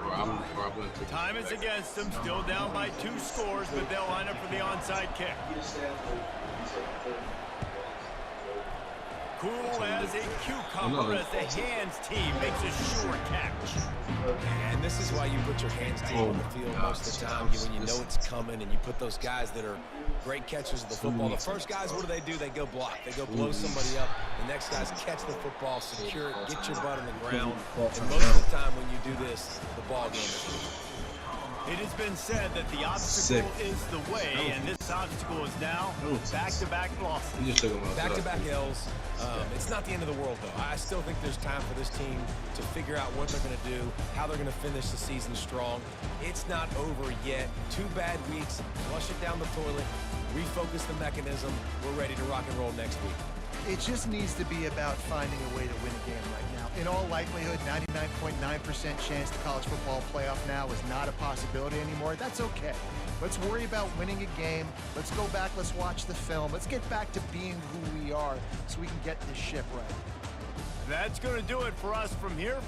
Or I'm gonna take Time is against them, still down by 2 scores, but they'll line up for the onside kick. Cool as a cucumber as the hands team makes a sure catch. And this is why you put your hands deep on the field most of the time when you know it's coming, and you put those guys that are great catchers of the football. The first guys, what do? They go block. They go blow somebody up. The next guys catch the football, secure it, get your butt on the ground. And most of the time when you do this, the ball game is over. It has been said that the obstacle is the way, and this obstacle is now back-to-back losses. Back-to-back L's. It's not the end of the world, though. I still think there's time for this team to figure out what they're going to do, how they're going to finish the season strong. It's not over yet. 2 bad weeks. Flush it down the toilet. Refocus the mechanism. We're ready to rock and roll next week. It just needs to be about finding a way to win a game right now. In all likelihood, 99.9% chance the college football playoff now is not a possibility anymore. That's okay. Let's worry about winning a game. Let's go back. Let's watch the film. Let's get back to being who we are so we can get this ship right. That's going to do it for us from here.